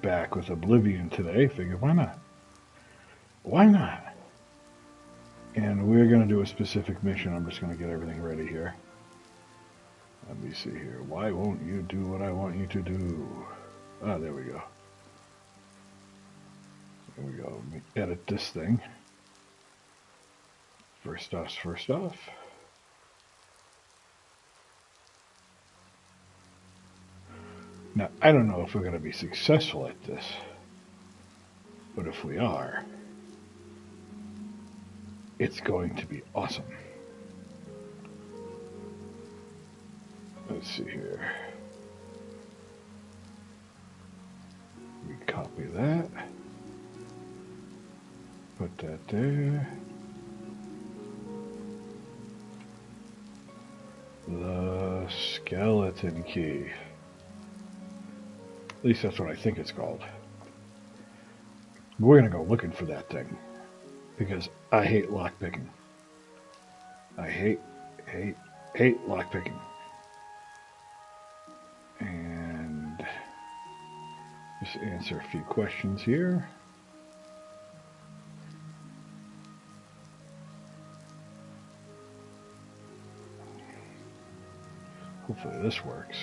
back with Oblivion today. Figured, why not? Why not? And we're going to do a specific mission. I'm just going to get everything ready here. Let me see here. Why won't you do what I want you to do? Ah, there we go. There we go. Let me edit this thing. First off. Now, I don't know if we're going to be successful at this, but if we are, it's going to be awesome. Let's see here. We copy that. Put that there. The skeleton key. At least that's what I think it's called. We're going to go looking for that thing. Because I hate lockpicking. I hate lockpicking. And just answer a few questions here. Hopefully this works.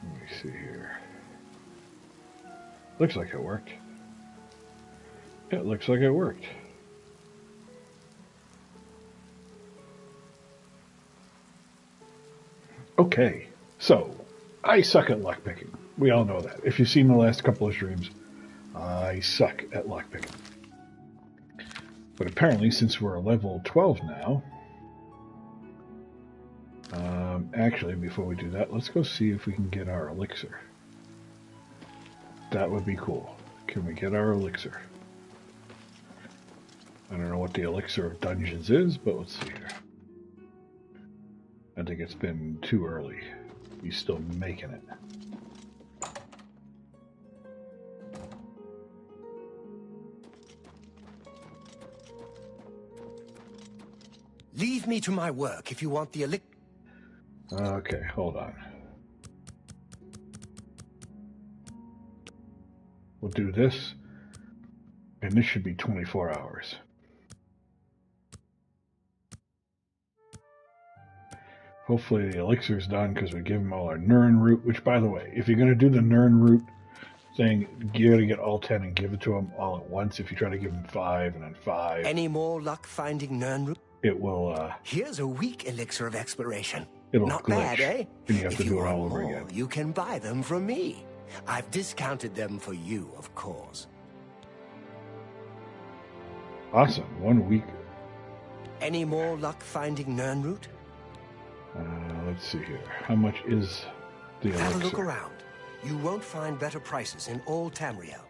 Let me see here. Looks like it worked. It looks like it worked. Okay, so I suck at lockpicking. We all know that. If you've seen the last couple of streams, I suck at lockpicking. But apparently, since we're level 12 now, actually, before we do that, let's go see if we can get our elixir. That would be cool. Can we get our elixir? I don't know what the elixir of dungeons is, but let's see here. I think it's been too early. He's still making it. Leave me to my work if you want the elixir. Okay, hold on. We'll do this, and this should be 24 hours. Hopefully the elixir's done because we give them all our Nern root, which, by the way, if you're going to do the Nern root thing, you got to get all 10 and give it to them all at once. If you try to give them 5 and then 5... Any more luck finding Nern root? It will, Here's a weak elixir of exploration. It'll Not glitch, bad, eh? and you have If to do you it all want over more, again. you can buy them from me. I've discounted them for you, of course. Awesome. 1 week. Any more luck finding Nern root? Let's see here. How much is the elixir? Have a look around. You won't find better prices in all Tamriel.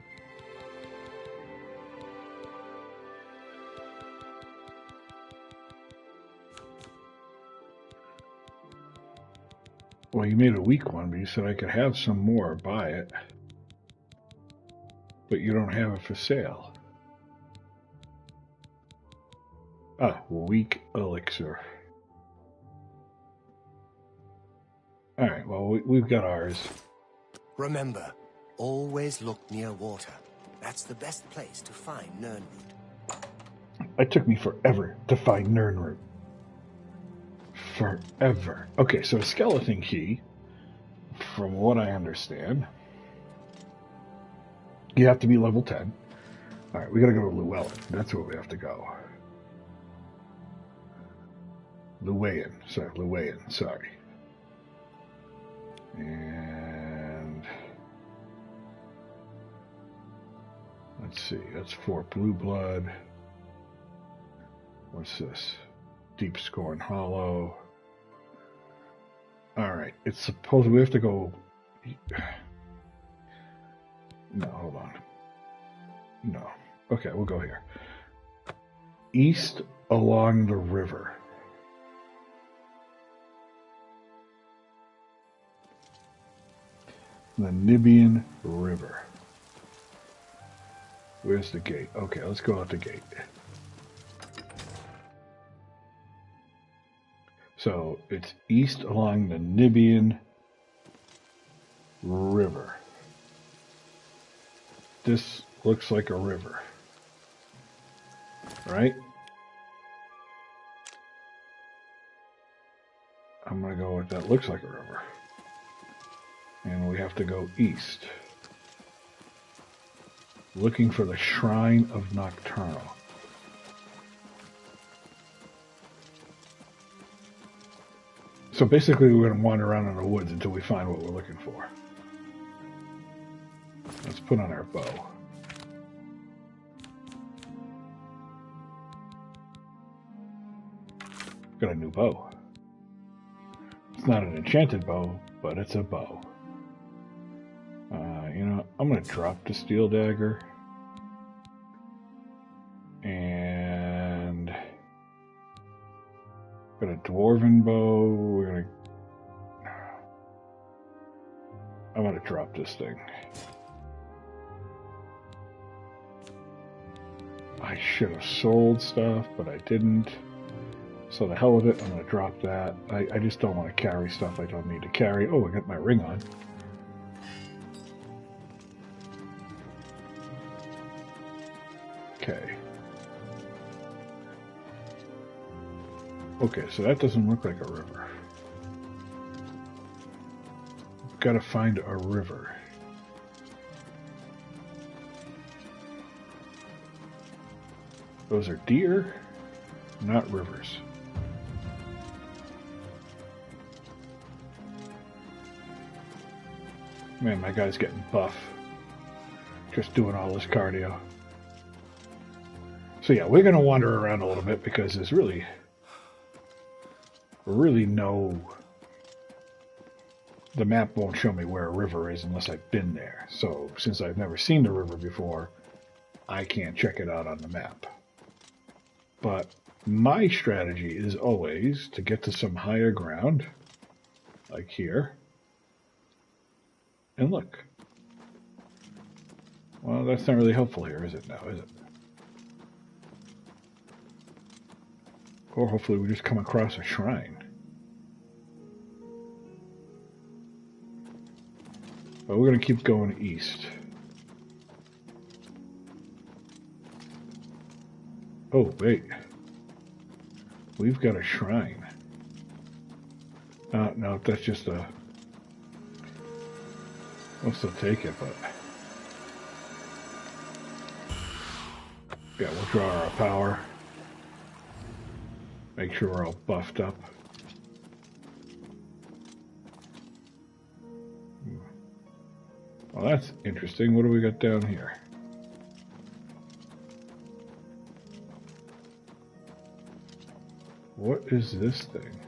Well, you made a weak one, but you said I could have some more, buy it. But you don't have it for sale. Ah, weak elixir. Alright, well, we've got ours. Remember, always look near water. That's the best place to find Nern root. It took me forever to find Nern root. Forever. Okay, so skeleton key, from what I understand, you have to be level 10. Alright, we gotta go to Llewellyn. That's where we have to go. Llewellyn, sorry. And let's see, that's 4 blue blood. What's this? Deep Scorn Hollow. Alright, it's supposed we have to go. No, hold on. No. Okay, we'll go here. East along the river. The Nibian River. Where's the gate? Okay, let's go out the gate. So it's east along the Nibian River. This looks like a river, right? I'm going to go with that looks like a river. And we have to go east. Looking for the Shrine of Nocturnal. So basically we're going to wander around in the woods until we find what we're looking for. Let's put on our bow. Got a new bow. It's not an enchanted bow, but it's a bow. You know, I'm going to drop the steel dagger. And got a dwarven bow. I'm going to drop this thing. I should have sold stuff, but I didn't. So the hell with it, I'm going to drop that. I just don't want to carry stuff I don't need to carry. Oh, I got my ring on. Okay. Okay, so that doesn't look like a river. Got to find a river. Those are deer, not rivers. Man, my guy's getting buff. Just doing all this cardio. So yeah, we're going to wander around a little bit because there's really no... The map won't show me where a river is unless I've been there. So since I've never seen the river before, I can't check it out on the map. But my strategy is always to get to some higher ground, like here, and look. Well, that's not really helpful here, is it now, is it? Or hopefully we just come across a shrine. But we're going to keep going east. Oh, wait. We've got a shrine. No, that's just a... We'll still take it, but... Yeah, we'll draw our power. Make sure we're all buffed up. Well, that's interesting. What do we got down here? What is this thing?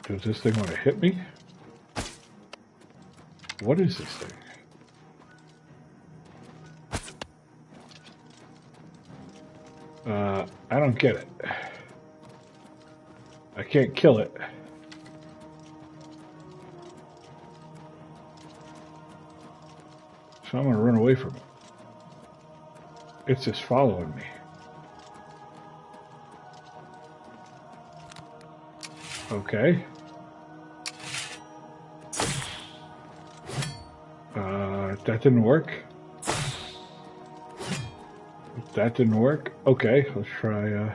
Does this thing want to hit me? What is this thing? I don't get it. I can't kill it. So I'm going to run away from it. It's just following me. Okay. That didn't work. That didn't work. Okay, let's try,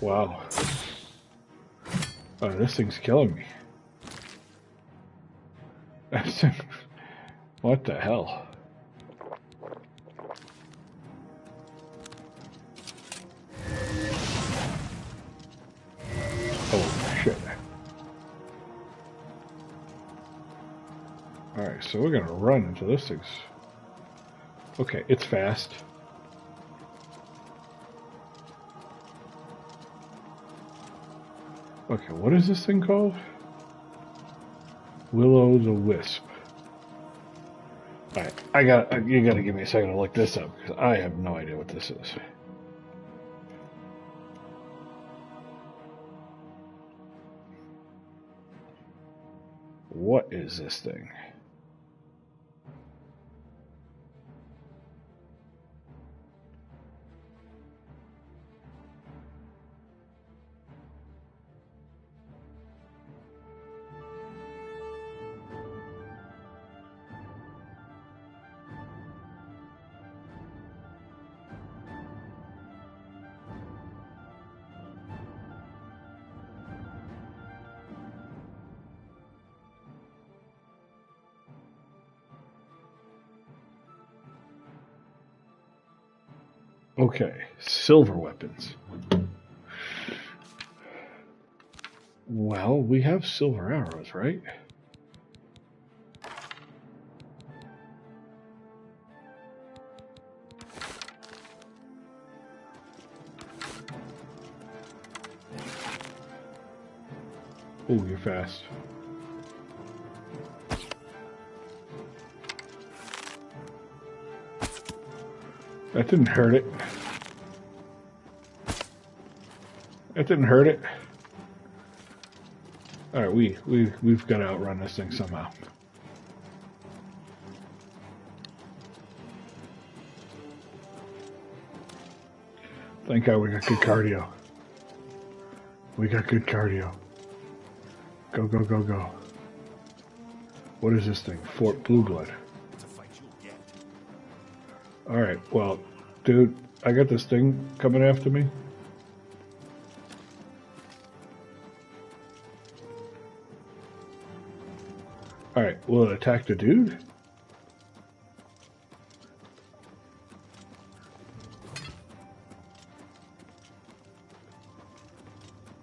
Wow. Oh, this thing's killing me. What the hell? Oh, shit. Alright, so we're gonna run into this thing's... Okay, it's fast. Okay, what is this thing called? Willow the Wisp. Alright, you gotta give me a second to look this up, because I have no idea what this is. What is this thing? Okay, silver weapons. Well, we have silver arrows, right? Oh, you're fast. That didn't hurt it. That didn't hurt it. All right, we've got to outrun this thing somehow. Thank God we got good cardio. We got good cardio. Go, go, go, go. What is this thing? Fort Blue Blood. Alright, well, dude, I got this thing coming after me. Alright, will it attack the dude?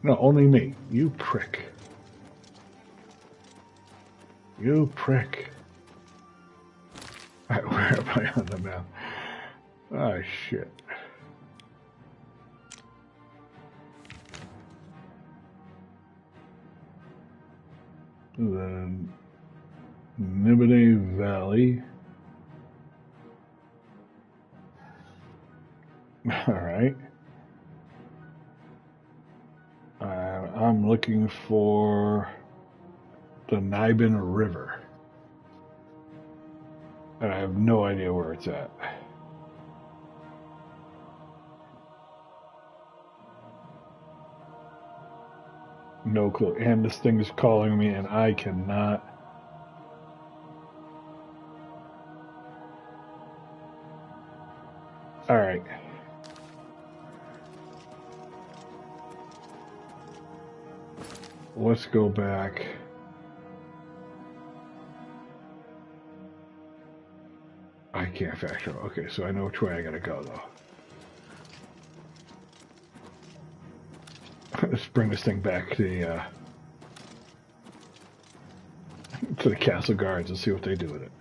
No, only me. You prick. You prick. Alright, where am I on the map? Ah, shit. The Nibide Valley. Alright. I'm looking for the Nibin River. And I have no idea where it's at. No clue. And this thing is calling me and I cannot. Alright. Let's go back. I can't fast travel. Okay, so I know which way I gotta go though. Let's bring this thing back to the castle guards and see what they do with it.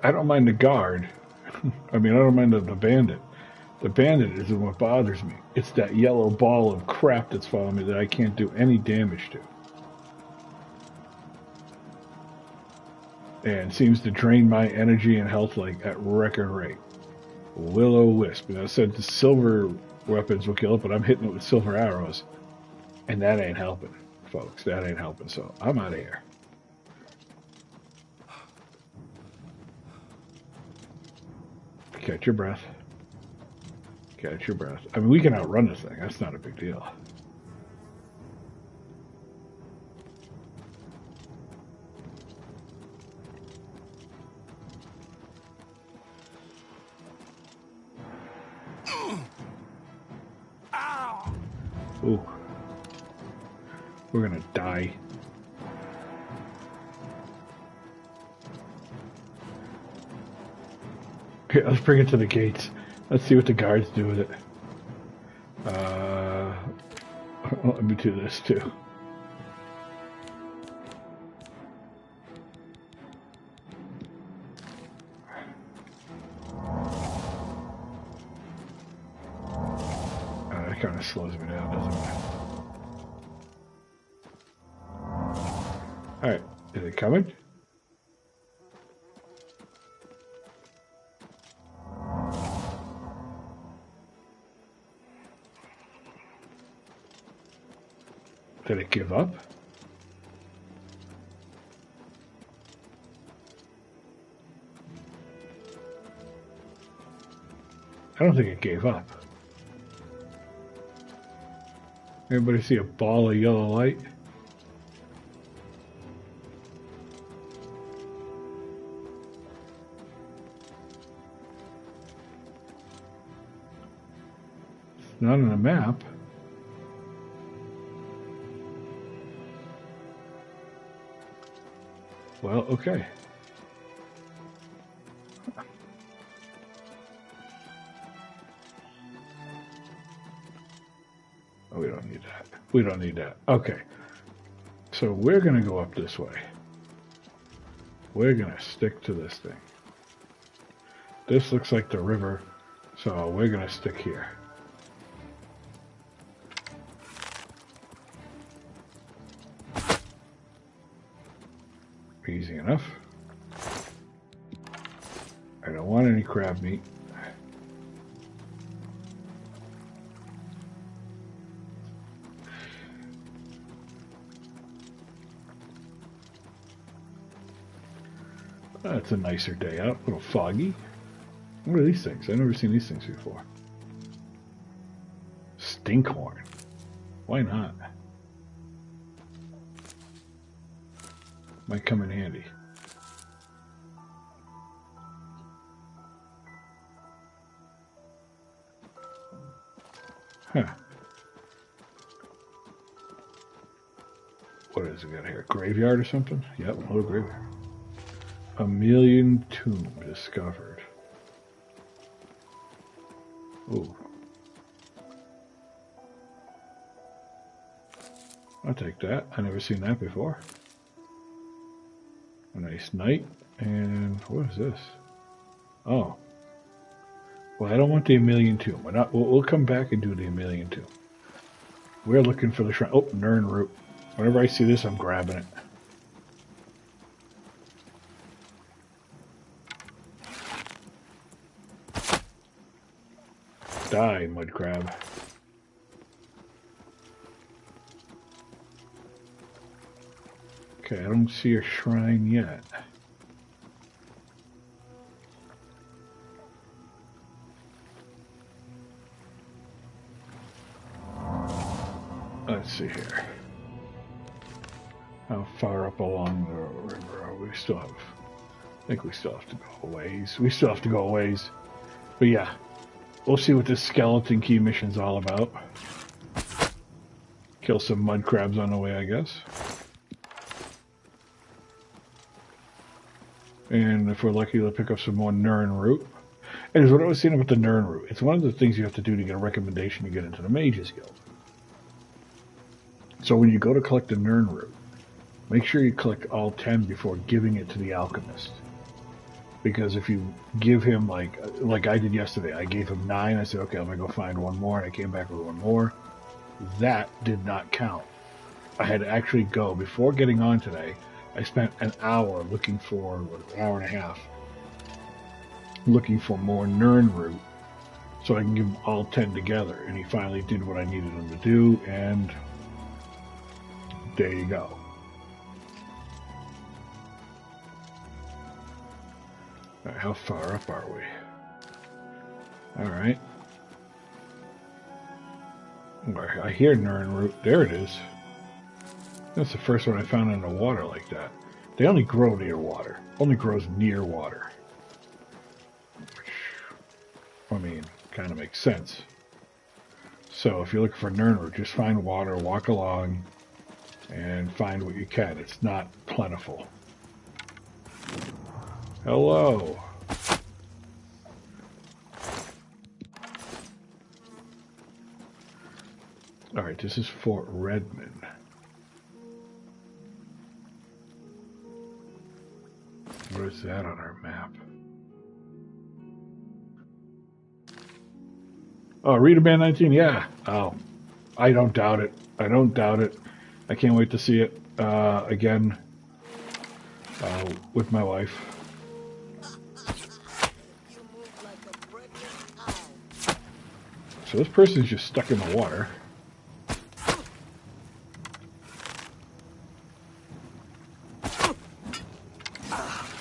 I don't mind the guard. I mean, I don't mind the bandit. The bandit isn't what bothers me. It's that yellow ball of crap that's following me that I can't do any damage to. And seems to drain my energy and health like at record rate. Will-o-wisp. And I said the silver weapons will kill it, but I'm hitting it with silver arrows. And that ain't helping, folks. That ain't helping. So I'm out of here. Catch your breath. Catch your breath. I mean, we can outrun this thing. That's not a big deal. Ooh. We're gonna die. Okay, let's bring it to the gates. Let's see what the guards do with it. Let me do this too. That kind of slows me down, doesn't it? Alright, is it coming? Did it give up? I don't think it gave up. Everybody see a ball of yellow light? It's not on the map. Well, okay. Oh, we don't need that. We don't need that. Okay. So we're going to go up this way. We're going to stick to this thing. This looks like the river, so we're going to stick here. Easy enough. I don't want any crab meat. That's a nicer day out. A little foggy. What are these things? I've never seen these things before. Stinkhorn. Why not? Might come in handy. Huh. What is it got here? Graveyard or something? Yep, a little graveyard. Emilia tomb discovered. Ooh. I'll take that. I've never seen that before. A nice knight. And what is this? Oh. Well, I don't want the Emilia tomb. We'll come back and do the Emilia tomb. We're looking for the shrine. Oh, Nern root. Whenever I see this, I'm grabbing it. Die, mud crab. Okay, I don't see a shrine yet. Let's see here. How far up along the river are we? Still have... I think we still have to go a ways. We still have to go a ways. But yeah. We'll see what this skeleton key mission's all about. Kill some mud crabs on the way, I guess. And if we're lucky, we'll pick up some more Nern root. And what I was saying about the Nern root, it's one of the things you have to do to get a recommendation to get into the Mages Guild. So when you go to collect the Nern root, make sure you collect all 10 before giving it to the alchemist. Because if you give him, like I did yesterday, I gave him 9, I said, okay, I'm going to go find one more, and I came back with one more. That did not count. I had to actually go, before getting on today, I spent an hour looking for, an hour and a half, looking for more Nern root, so I can give him all 10 together. And he finally did what I needed him to do, and there you go. Right, how far up are we? Alright. I hear Nern root. There it is. That's the first one I found in the water like that. They only grow near water. Only grows near water. Which, I mean, kind of makes sense. So if you're looking for Nern root, just find water, walk along, and find what you can. It's not plentiful. Hello. Alright, this is Fort Redmond. Where is that on our map? Oh, Rita Band 19, yeah. Oh, I don't doubt it. I don't doubt it. I can't wait to see it again. with my wife. So this person's just stuck in the water.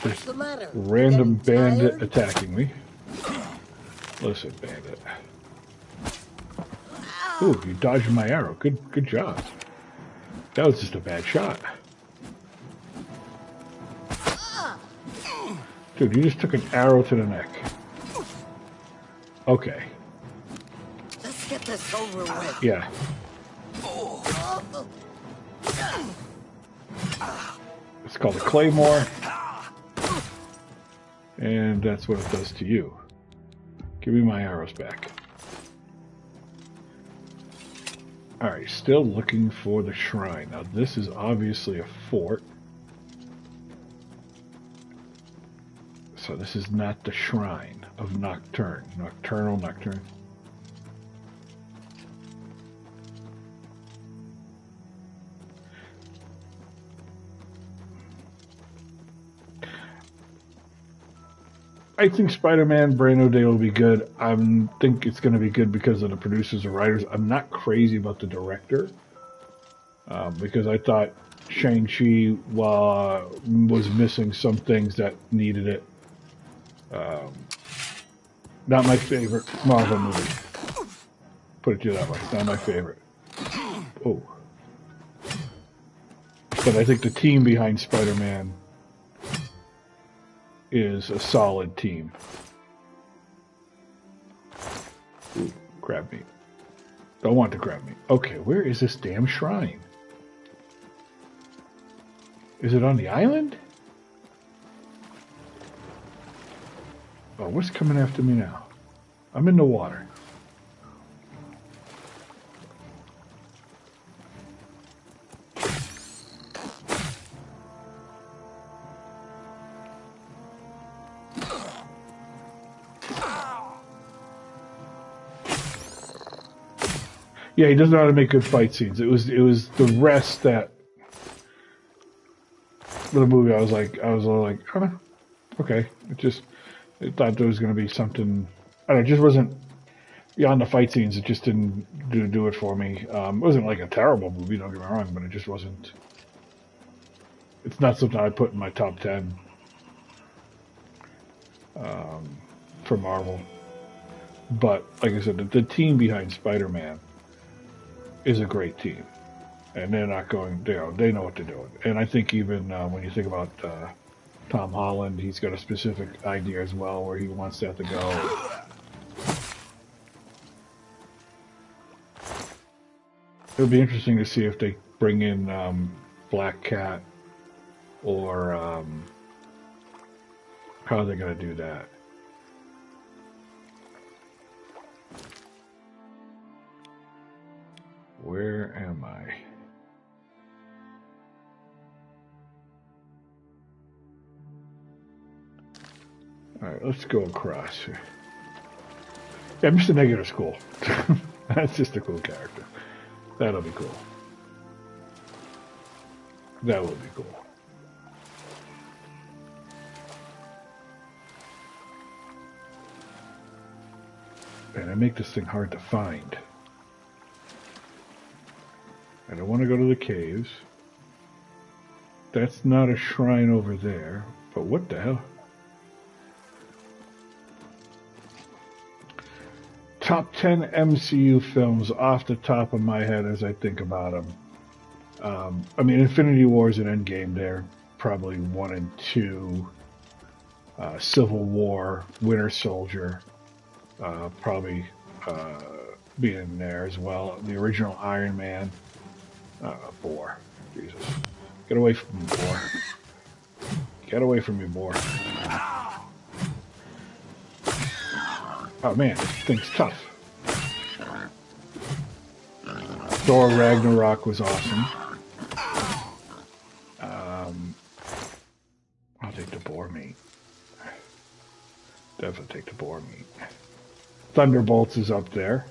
What's the matter? Random bandit attacking me. Listen, bandit. Ooh, you dodged my arrow. Good job. That was just a bad shot. Dude, you just took an arrow to the neck. Okay. Let's get this over with. Yeah. It's called a claymore. And that's what it does to you. Give me my arrows back. Alright, still looking for the shrine. Now this is obviously a fort. So this is not the shrine of Nocturne. Nocturnal. I think Spider-Man Brand New Day will be good. I think it's going to be good because of the producers and writers. I'm not crazy about the director because I thought Shang-Chi was missing some things that needed it. Not my favorite Marvel movie. Put it to you that way. Not my favorite. Oh. But I think the team behind Spider-Man is a solid team. Ooh, crab meat. Don't want the crab meat. Okay, where is this damn shrine? Is it on the island? Oh, what's coming after me now? I'm in the water. Yeah, he doesn't know how to make good fight scenes. It was the rest that for the movie I was all like, huh, okay. I thought there was going to be something. I don't know, it just wasn't beyond the fight scenes. It just didn't do it for me. It wasn't like a terrible movie, don't get me wrong, but it just wasn't. It's not something I put in my top 10 for Marvel. But like I said, the team behind Spider-Man is a great team, and they're not going. They know what they're doing. And I think even when you think about Tom Holland, he's got a specific idea as well where he wants that to go. It'll be interesting to see if they bring in Black Cat or how they're going to do that. Where am I? Alright, let's go across here. Yeah, Mr. Negative's cool. That's just a cool character. That'll be cool. That will be cool. Man, I make this thing hard to find. I don't want to go to the caves. That's not a shrine over there. But what the hell? Top 10 MCU films off the top of my head as I think about them. I mean, Infinity Wars and Endgame, they're probably 1 and 2. Civil War, Winter Soldier, probably being there as well. The original Iron Man. Boar. Jesus. Get away from me, boar. Get away from me, boar. Oh man, this thing's tough. Thor Ragnarok was awesome. I'll take the boar meat. Definitely take the boar meat. Thunderbolts is up there.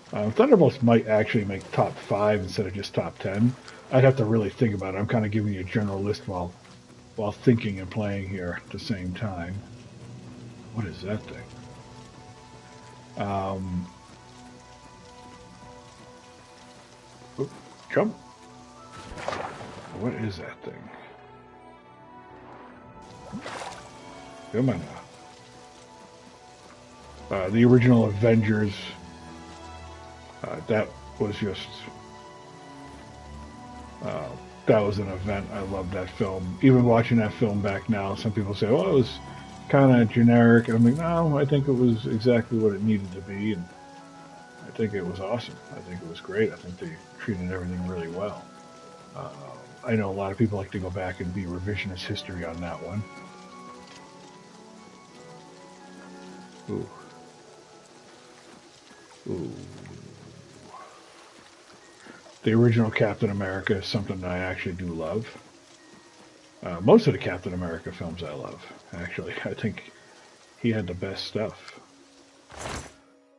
Thunderbolts might actually make top 5 instead of just top 10. I'd have to really think about it. I'm kind of giving you a general list while while thinking and playing here at the same time. What is that thing? Jump. What is that thing? Come on now. The original Avengers. That was just. That was an event. I loved that film. Even watching that film back now, some people say, "Oh, it was kind of generic." And I'm like, no, I think it was exactly what it needed to be, and I think it was awesome. I think it was great. I think they treated everything really well. I know a lot of people like to go back and be revisionist history on that one. Ooh. Ooh. The original Captain America is something that I actually do love. Most of the Captain America films I love, actually. I think he had the best stuff.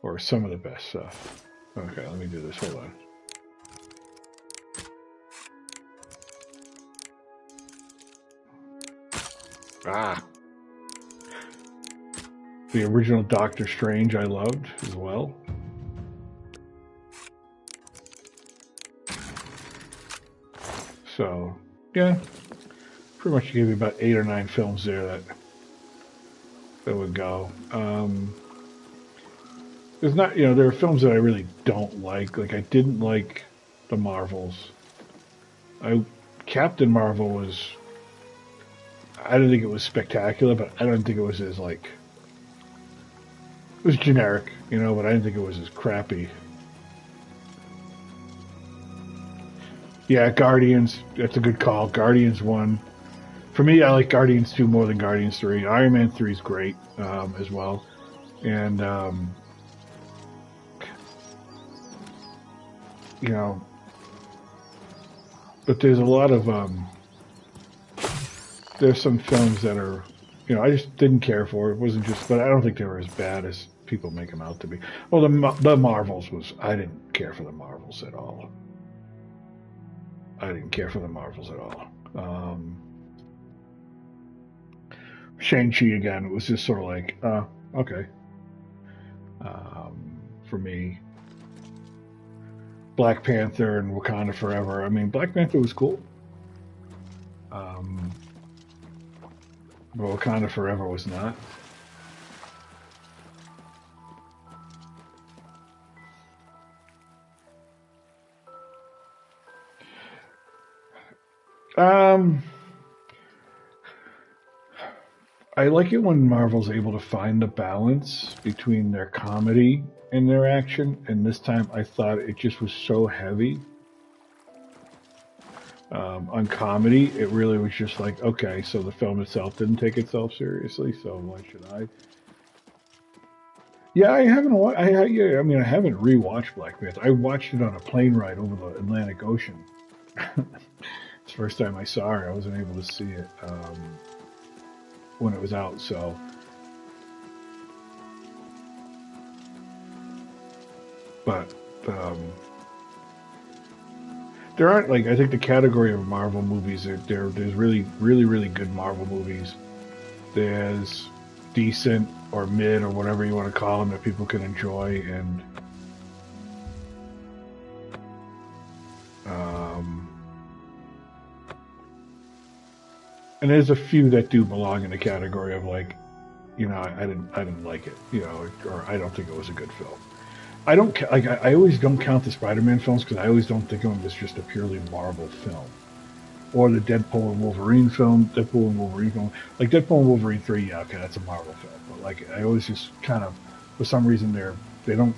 Or some of the best stuff. Okay, let me do this. Hold on. Ah! The original Doctor Strange I loved as well. So, yeah, pretty much gave you about 8 or 9 films there that would go. There's not, you know, there are films that I really don't like. Like, I didn't like the Marvels. Captain Marvel was, I didn't think it was spectacular, but I don't think it was as, like, it was generic, you know, but I didn't think it was as crappy. Yeah, Guardians, that's a good call. Guardians 1. For me, I like Guardians 2 more than Guardians 3. Iron Man 3 is great as well. And, you know, but there's a lot of, there's some films that are, you know, I just didn't care for. It wasn't just, but I don't think they were as bad as people make them out to be. Well, the Marvels was, I didn't care for the Marvels at all. I didn't care for the Marvels at all. Shang-Chi again, it was just sort of like, okay. For me, Black Panther and Wakanda Forever. I mean, Black Panther was cool. But Wakanda Forever was not. I like it when Marvel's able to find the balance between their comedy and their action, and this time I thought it just was so heavy. On comedy, it really was just like, okay, so the film itself didn't take itself seriously, so why should I? Yeah, I haven't. Yeah, I mean, I haven't rewatched Black Panther. I watched it on a plane ride over the Atlantic Ocean. It's the first time I saw it. I wasn't able to see it when it was out, so. But there aren't, like, I think the category of Marvel movies, there's really good Marvel movies. There's decent or mid or whatever you want to call them that people can enjoy, and there's a few that do belong in the category of, like, you know, I didn't like it, you know, or I don't think it was a good film. I don't like. I always don't count the Spider-Man films because I always don't think of them as just a purely Marvel film, or the Deadpool and Wolverine film. Like Deadpool and Wolverine 3. Yeah, okay, that's a Marvel film. But like, I always just kind of, for some reason, they don't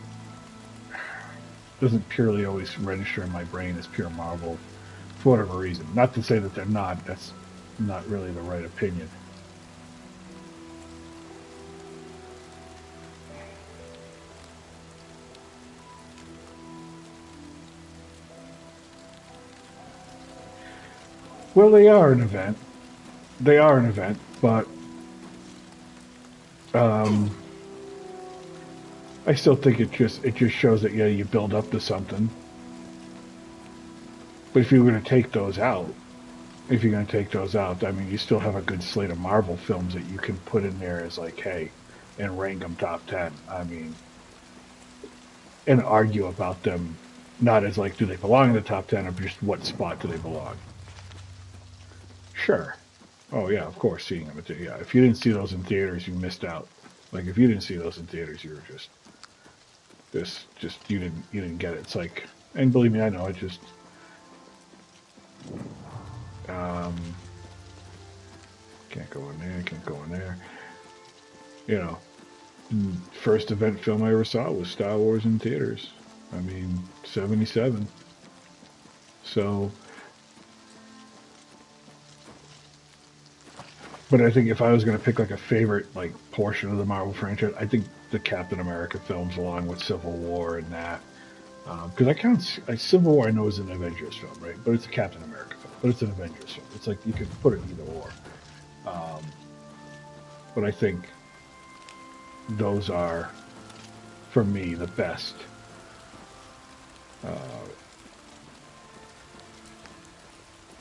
doesn't purely always register in my brain as pure Marvel, for whatever reason. Not to say that they're not. That's not really the right opinion. Well, they are an event. They are an event, but I still think it just shows that, yeah, you build up to something. But if you were going to take those out, if you're going to take those out, I mean, you still have a good slate of Marvel films that you can put in there as like, hey, and rank them top 10. I mean, and argue about them, not as like, do they belong in the top 10, or just what spot do they belong? Sure. Oh yeah, of course, seeing them. Yeah, if you didn't see those in theaters, you missed out. Like if you didn't see those in theaters, you were just you didn't get it. It's like, and believe me, I know. It just can't go in there. Can't go in there. You know, first event film I ever saw was Star Wars in theaters. I mean, 77. So. But I think if I was going to pick like a favorite like portion of the Marvel franchise, I think the Captain America films, along with Civil War and that, because I count Civil War. I know is an Avengers film, right? But it's a Captain America film. But it's an Avengers film. It's like you could put it either or. But I think those are, for me, the best.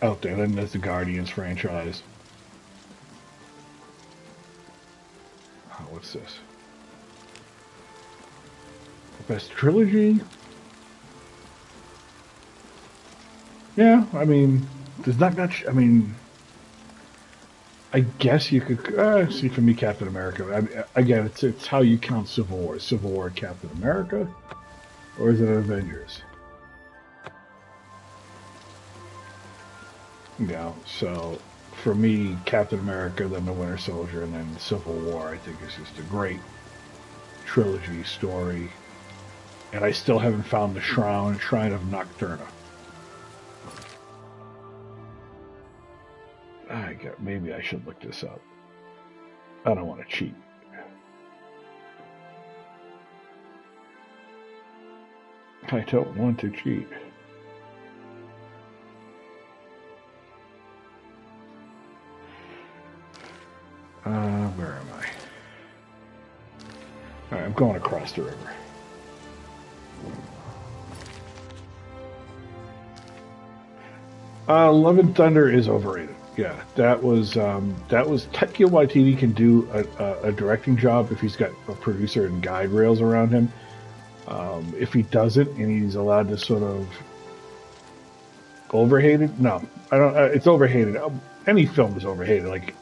Out there. Then there's the Guardians franchise. What's this? Best trilogy? Yeah, I mean, there's not much. I mean, I guess you could see for me, Captain America. I mean, again, it's how you count Civil War. Civil War, Captain America, or is it Avengers? Yeah, so for me, Captain America, then the Winter Soldier, and then Civil War, I think is just a great trilogy story. And I still haven't found the Shrine of Nocturna. Maybe I should look this up. I don't want to cheat. I don't want to cheat. Where am I? Alright, I'm going across the river. Love and Thunder is overrated. Yeah, that was Taika Waititi can do a directing job if he's got a producer and guide rails around him. If he doesn't and he's allowed to sort of overhated, no, I don't. It's overhated. Any film is overhated. Like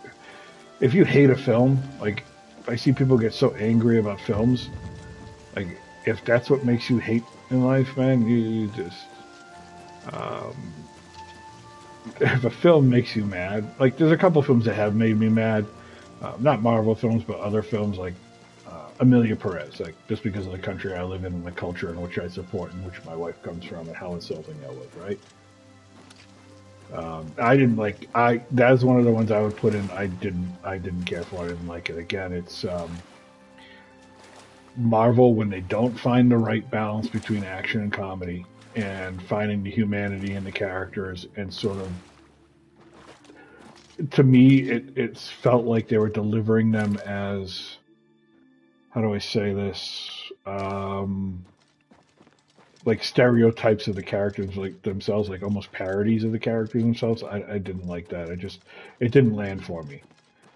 if you hate a film, like I see people get so angry about films. Like if that's what makes you hate in life, man, you just. If a film makes you mad, like there's a couple films that have made me mad, not Marvel films, but other films like Emilia Perez, like just because of the country I live in and the culture in which I support and which my wife comes from and how insulting that was, right? That's one of the ones I would put in. I didn't care for it. I didn't like it. Again, it's Marvel when they don't find the right balance between action and comedy and finding the humanity in the characters and sort of, to me, it felt like they were delivering them as, how do I say this, like stereotypes of the characters like themselves, like almost parodies of the characters themselves. I didn't like that. It didn't land for me.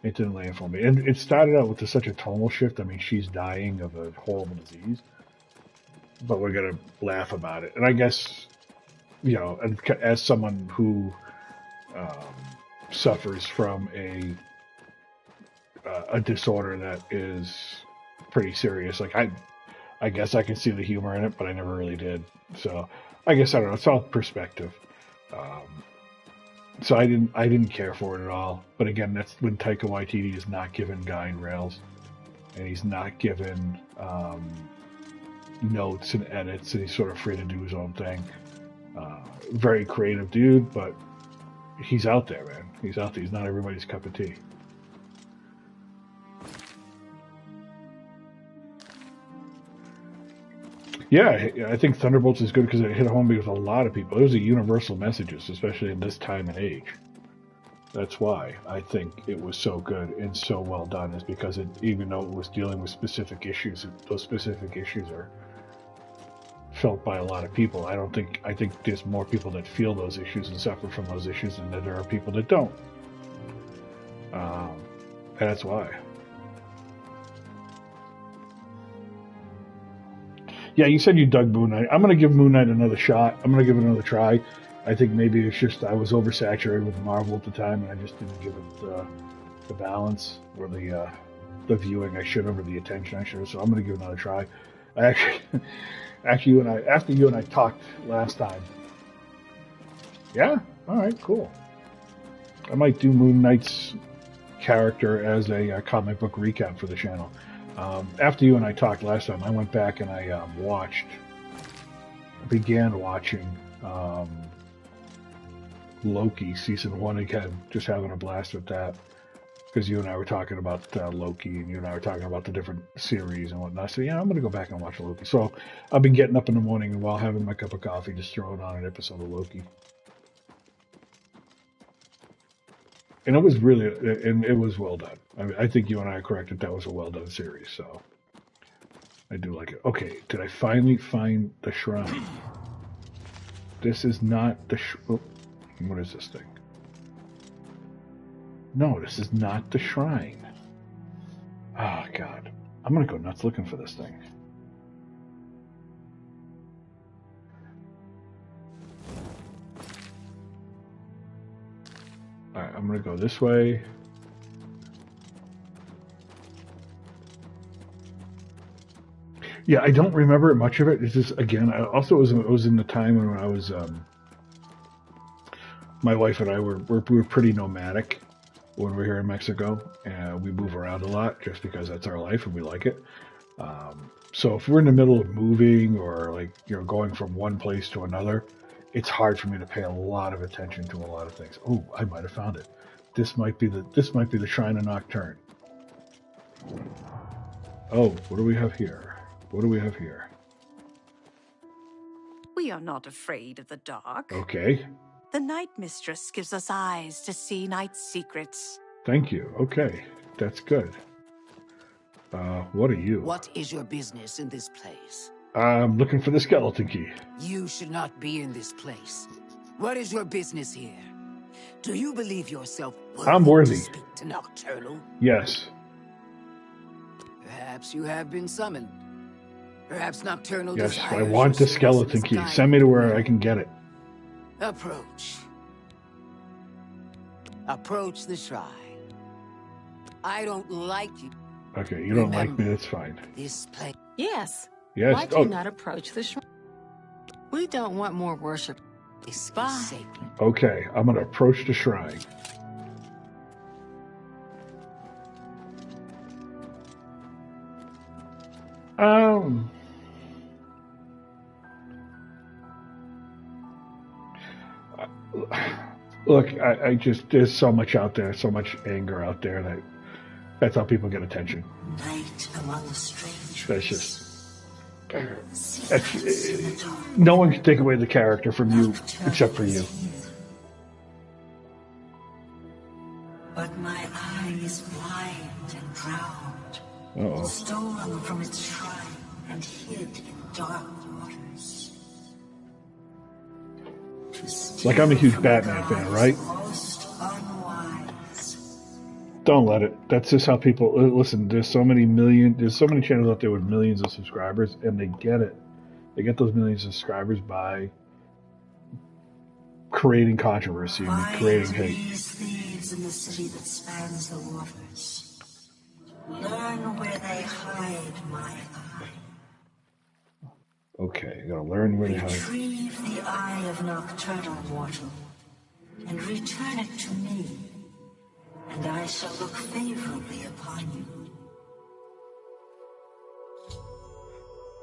It didn't land for me. And it started out with such a tonal shift. I mean, she's dying of a horrible disease, but we're going to laugh about it. And I guess, you know, as someone who suffers from a disorder that is pretty serious, like I guess I can see the humor in it, but I never really did. So I guess, I don't know, it's all perspective. So I didn't care for it at all. But again, that's when Taika Waititi is not given guide rails, and he's not given notes and edits, and he's sort of free to do his own thing. Very creative dude, but he's out there, man. He's out there. He's not everybody's cup of tea. Yeah, I think Thunderbolts is good because it hit home with a lot of people. It was a universal messages, especially in this time and age. That's why I think it was so good and so well done, is because even though it was dealing with specific issues, those specific issues are felt by a lot of people. I think there's more people that feel those issues and suffer from those issues than there are people that don't. And that's why. Yeah, you said you dug Moon Knight. I'm going to give Moon Knight another shot. I'm going to give it another try. I think maybe it's just I was oversaturated with Marvel at the time, and I just didn't give it the balance or the viewing I should have, or the attention I should have. So I'm going to give it another try. I actually, after you and I talked last time. Yeah. All right. Cool. I might do Moon Knight's character as a comic book recap for the channel. After you and I talked last time, I went back and I began watching Loki season 1 again, just having a blast with that, because you and I were talking about Loki, and you and I were talking about the different series and whatnot. So yeah, I'm going to go back and watch Loki. So I've been getting up in the morning and while having my cup of coffee, just throwing on an episode of Loki. And it was really, and it was well done. I think you and I are correct that was a well done series. So I do like it. Okay, did I finally find the shrine? This is not the. Oh, what is this thing? No, this is not the shrine. Oh God, I'm gonna go nuts looking for this thing. Alright, I'm going to go this way. Yeah, I don't remember much of it. It's just, again, also it was in the time when I was, my wife and I we were pretty nomadic when we were here in Mexico. And we move around a lot just because that's our life and we like it. So if we're in the middle of moving or like, you know, going from one place to another, it's hard for me to pay a lot of attention to a lot of things. Oh, I might have found it. This might be the Shrine of Nocturne. Oh, what do we have here? What do we have here? We are not afraid of the dark. Okay. The Night Mistress gives us eyes to see night's secrets. Thank you. Okay, that's good. What are you? What is your business in this place? I'm looking for the skeleton key. You should not be in this place. What is your business here? Do you believe yourself worthy I'm worthy. to speak to Nocturnal? Yes. Perhaps you have been summoned. Perhaps Nocturnal Yes, desires I want the your skeleton services key. guided. Send me to where I can get it. Approach. Approach the shrine. I don't like you. Okay, you don't like me, that's fine. This place. Yes. Yes. Why do you not approach the shrine? We don't want more worship. Is Bye. sacred. Okay, I'm going to approach the shrine. Look, I just, there's so much out there, so much anger out there that's how people get attention. Night among the strange. That's just, no one can take away the character from you except for you. But my eye is blind and drowned. Uh-oh. Stolen from its shrine and hid in dark waters. Like, I'm a huge Batman fan, right? Most unwise. Don't let it. That's just how people listen. There's so many channels out there with millions of subscribers, and they get it. They get those millions of subscribers by creating controversy and creating hate. These thieves in the city that spans the waters. Learn where they hide my eye. Okay, I gotta learn where they hide. Retrieve the eye of nocturnal mortal, and return it to me, and I shall look favorably upon you.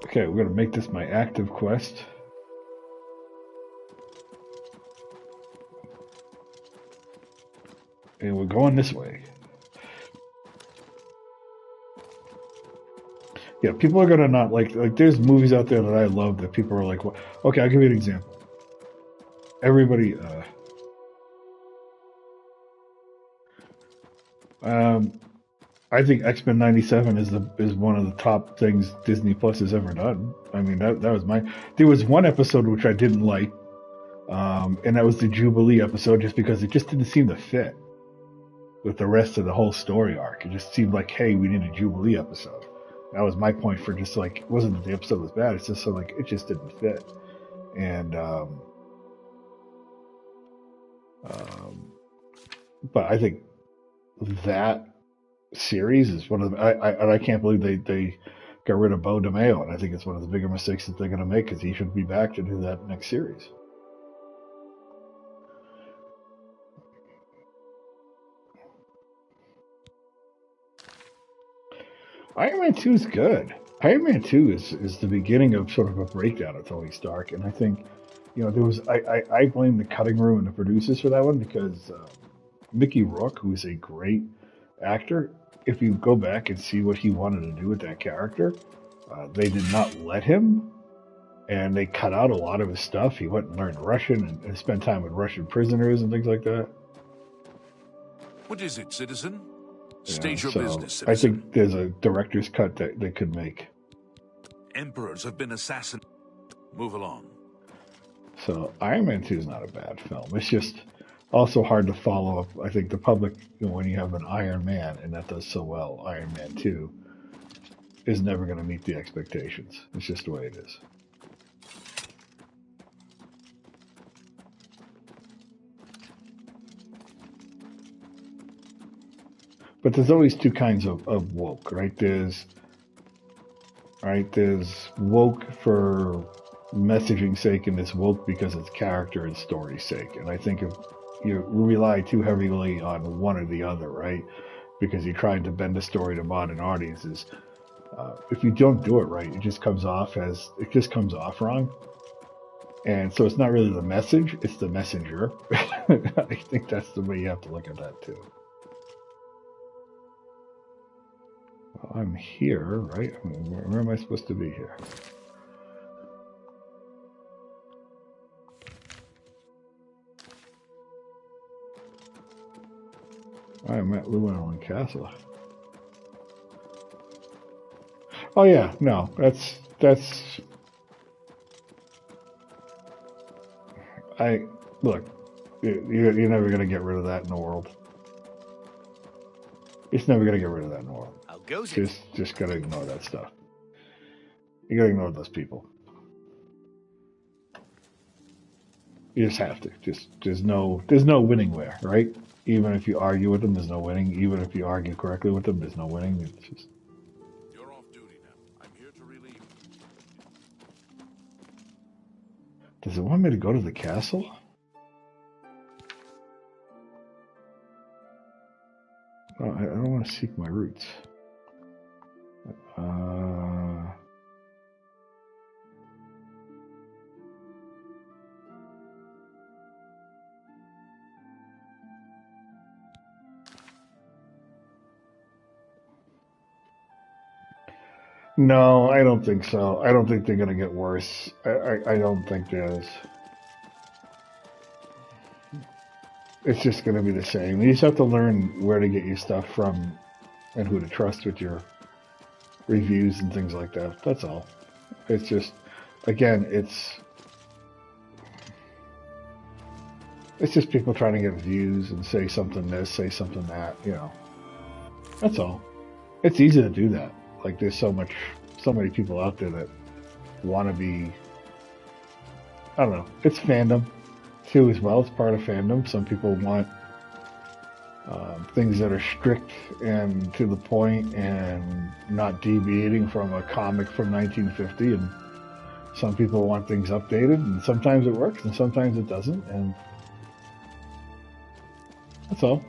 Okay, we're gonna make this my active quest. And we're going this way. Yeah, people are gonna not like there's movies out there that I love that people are like, well, okay, I'll give you an example. Everybody, I think X-Men '97 is one of the top things Disney Plus has ever done. I mean, that was my. There was one episode which I didn't like, and that was the Jubilee episode, just because it just didn't seem to fit with the rest of the whole story arc. It just seemed like, hey, we need a Jubilee episode. That was my point for just like, it wasn't that the episode was bad. It's just so like it just didn't fit, and but I think that series is one of the, I can't believe they got rid of Beau DeMayo, and I think it's one of the bigger mistakes that they're going to make, because he should be back to do that next series. Iron Man 2 is good. Iron Man 2 is the beginning of sort of a breakdown of Tony Stark, and I think, you know, there was I blame the cutting room and the producers for that one, because Mickey Rourke, who is a great actor, if you go back and see what he wanted to do with that character, they did not let him, and they cut out a lot of his stuff. He went and learned Russian and spent time with Russian prisoners and things like that. What is it, citizen? Yeah, State your so business, citizen. I think there's a director's cut that they could make. Emperors have been assassinated. Move along. So Iron Man 2 is not a bad film. It's just also hard to follow up. I think the public, you know, when you have an Iron Man and that does so well, Iron Man 2 is never going to meet the expectations. It's just the way it is. But there's always two kinds of woke, right? There's woke for messaging sake, and there's woke because it's character and story sake. And I think if you rely too heavily on one or the other, right? Because you're trying to bend a story to modern audiences. If you don't do it right, it just comes off wrong. And so it's not really the message, it's the messenger. I think that's the way you have to look at that too. Well, I'm here, right? I mean, where am I supposed to be here? I'm at Llewellyn Castle. Oh yeah, no, that's. Look, you're never gonna get rid of that in the world. It's never gonna get rid of that in the world. How goes it? Just gotta ignore that stuff. You gotta ignore those people. You just have to. There's no winning there, right? Even if you argue with them, there's no winning. Even if you argue correctly with them, there's no winning. It's just. You're off duty now. I'm here to relieve you. Does it want me to go to the castle? No, I don't want to seek my roots. No, I don't think so. I don't think they're going to get worse. I don't think there's... It's just going to be the same. You just have to learn where to get your stuff from and who to trust with your reviews and things like that. That's all. It's just, again, it's just people trying to get views and say something this, say something that, you know. That's all. It's easy to do that. Like, there's so many people out there that want to be, I don't know, it's fandom too as well. It's part of fandom. Some people want things that are strict and to the point and not deviating from a comic from 1950, and some people want things updated, and sometimes it works and sometimes it doesn't, and that's all.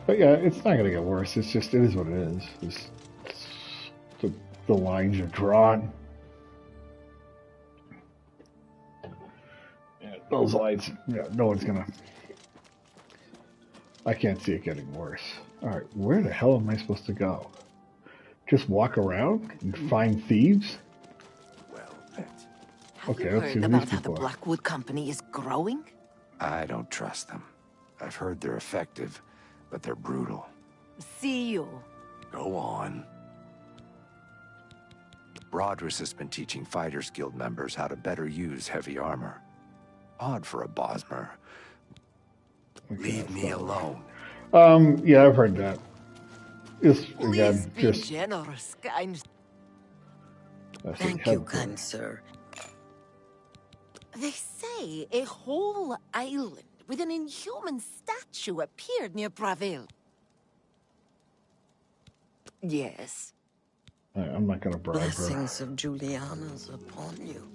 But yeah, it's not going to get worse. It's just, it is what it is. The lines are drawn. Yeah, those lines, yeah, no one's going to... I can't see it getting worse. Alright, where the hell am I supposed to go? Just walk around and find thieves? Well, that. Okay, let's see Have you heard who about these how the people are. Blackwood Company is growing? I don't trust them. I've heard they're effective, but they're brutal. See you. Go on. Brodrus has been teaching Fighters Guild members how to better use heavy armor. Odd for a Bosmer. Leave me alone. Yeah, I've heard that. It's, Please again, be just... generous, kind. Thank you, kind sir. They say a whole island with an inhuman statue appeared near Braville. Yes. I'm not going to bribe her. Blessings of Juliana's upon you.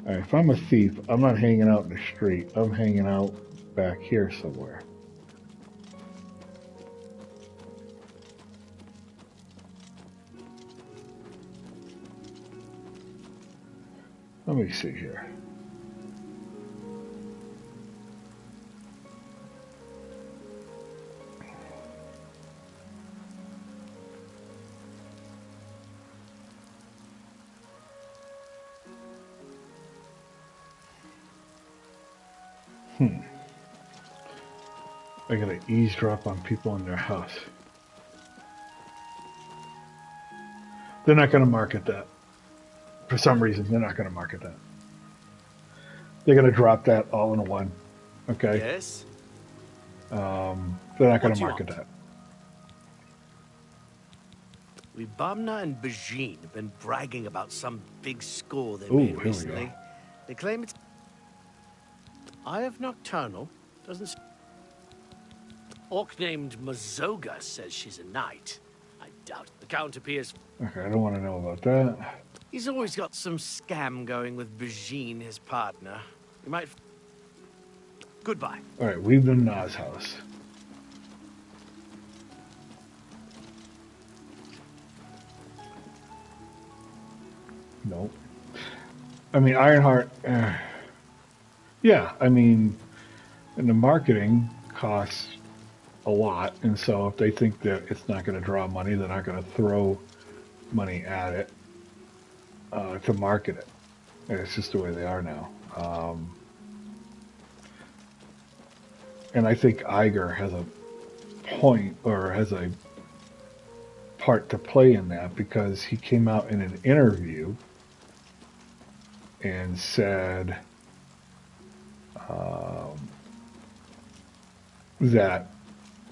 Alright, if I'm a thief, I'm not hanging out in the street. I'm hanging out back here somewhere. Let me see here. I gotta eavesdrop on people in their house. They're not gonna market that. For some reason, they're not gonna market that. They're gonna drop that all in one. Okay? Yes? They're not gonna market that. Ribamna and Bajin have been bragging about some big score they Ooh, made here we recently. go. They claim it's... Eye of Nocturnal doesn't... Orc named Mazoga says she's a knight. I doubt it. The Count appears... Okay, I don't want to know about that. He's always got some scam going with Bajin, his partner. We might... Goodbye. Alright, we've been Na's house. Nope. I mean, Ironheart... yeah, I mean... And the marketing costs a lot, and so if they think that it's not going to draw money, they're not going to throw money at it to market it. And it's just the way they are now. And I think Iger has a point, or has a part to play in that, because he came out in an interview and said that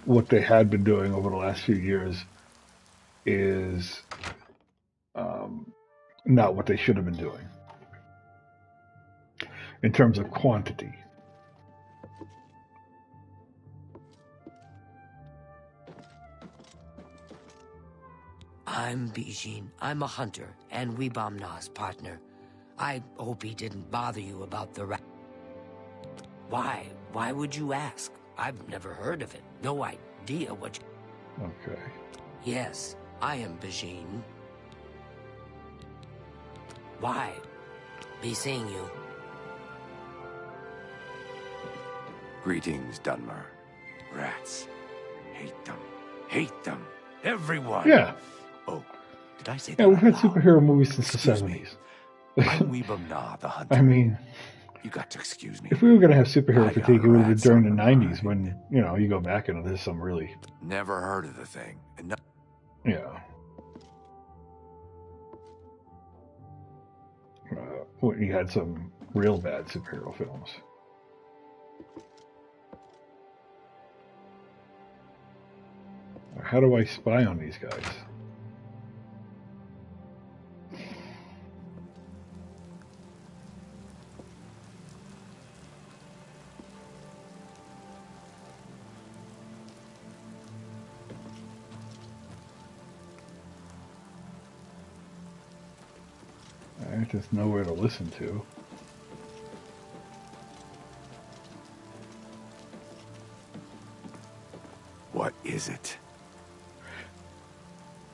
what they had been doing over the last few years is not what they should have been doing in terms of quantity. I'm Bijin. I'm a hunter and Wibamna's partner. I hope he didn't bother you about the Why? Why would you ask? I've never heard of it. No idea what you... Okay. Yes, I am Bijin. Why? Be seeing you. Greetings, Dunmer. Rats. Hate them. Hate them. Everyone. Yeah. Oh, did I say that? Yeah, we've had loud? superhero movies since Excuse the me. 70s. I'm Weebamna, the hunter. I mean, you got to excuse me. if we were going to have superhero I got fatigue, it would have been rats during the on my 90s mind. when, you know, you go back and there's some really... Never heard of the thing. And no Yeah. When you had some real bad superhero films. How do I spy on these guys? There's nowhere to listen to. What is it?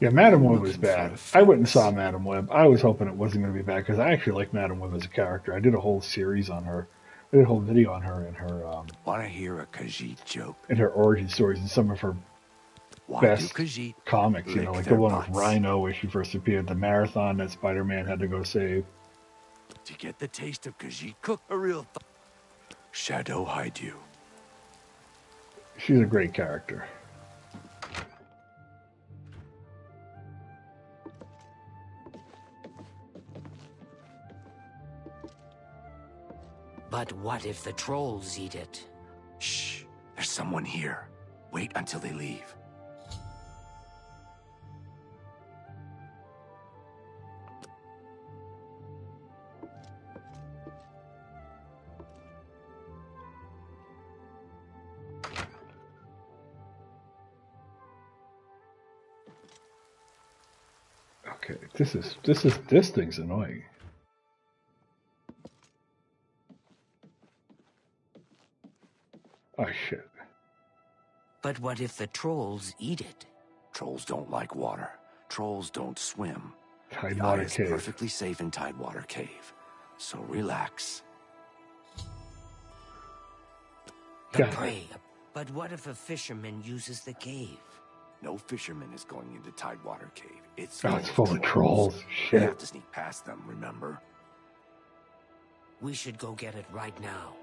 Yeah, Madam Web was Looking bad. for I went and offense. saw Madam Web. I was hoping it wasn't going to be bad because I actually like Madam Web as a character. I did a whole series on her. I did a whole video on her and her Want to hear a Khajiit joke? and her origin stories and some of her Why best do Khajiit comics. You know, lick like the their one butts? with Rhino where she first appeared, the marathon that Spider-Man had to go save. To get the taste of Khajiit cook, a real shadow hide you. She's a great character. But what if the trolls eat it? Shh, there's someone here. Wait until they leave. Okay, this thing's annoying. Oh shit. But what if the trolls eat it? Trolls don't like water. Trolls don't swim. Tidewater is Cave. Perfectly safe in Tidewater Cave. So relax. The prey. But what if a fisherman uses the cave? No fisherman is going into Tidewater Cave. It's full of trolls. You Shit. have to sneak past them, remember? We should go get it right now.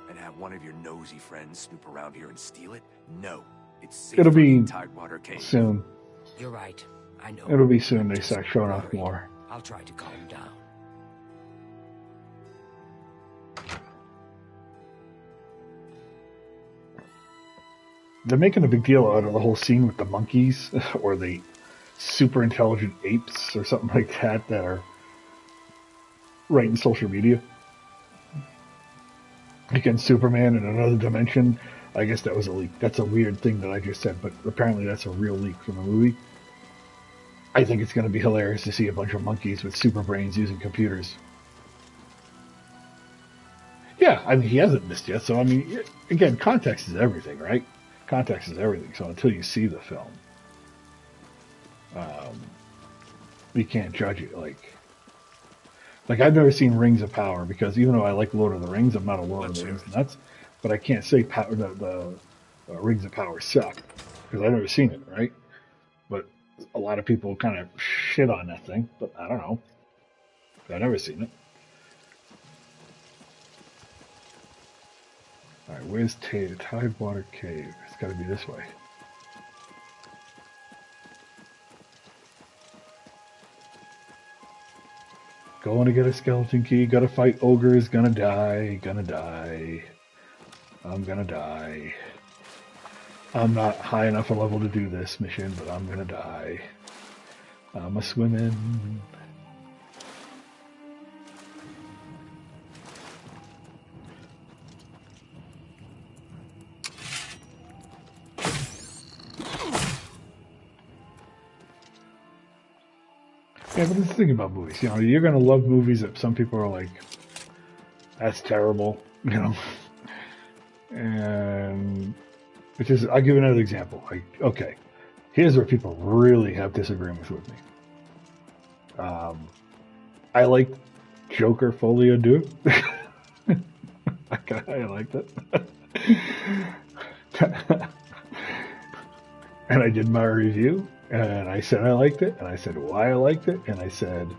And have one of your nosy friends snoop around here and steal it? No. It's safe It'll be in Tidewater Cave. soon. You're right. I know. It'll be soon. They start showing off more. I'll try to calm down. They're making a big deal out of the whole scene with the monkeys or the super intelligent apes or something like that that are right in social media. Against Superman in another dimension. I guess that was a leak. That's a weird thing that I just said, but apparently that's a real leak from the movie. I think it's going to be hilarious to see a bunch of monkeys with super brains using computers. Yeah, I mean, he hasn't missed yet, so I mean, again, context is everything, right? Context is everything, so until you see the film, you can't judge it. Like I've never seen Rings of Power, because even though I like Lord of the Rings, I'm not a Lord of the Rings nuts, but I can't say the Rings of Power suck, because I've never seen it, right? But a lot of people kind of shit on that thing, but I don't know. I've never seen it. Alright, where's Tidewater Cave? It's gotta be this way. Going to get a skeleton key, gotta fight ogres, gonna die. I'm gonna die. I'm not high enough a level to do this mission, but I'm gonna die. I'm a swimming. Yeah, but that's the thing about movies. You know, you're going to love movies that some people are like, that's terrible, you know. And which is, I'll give you another example. Like, okay, here's where people really have disagreements with me. I liked Joker Folio Deux. I liked it. And I did my review. And I said I liked it, and I said why I liked it, and I said,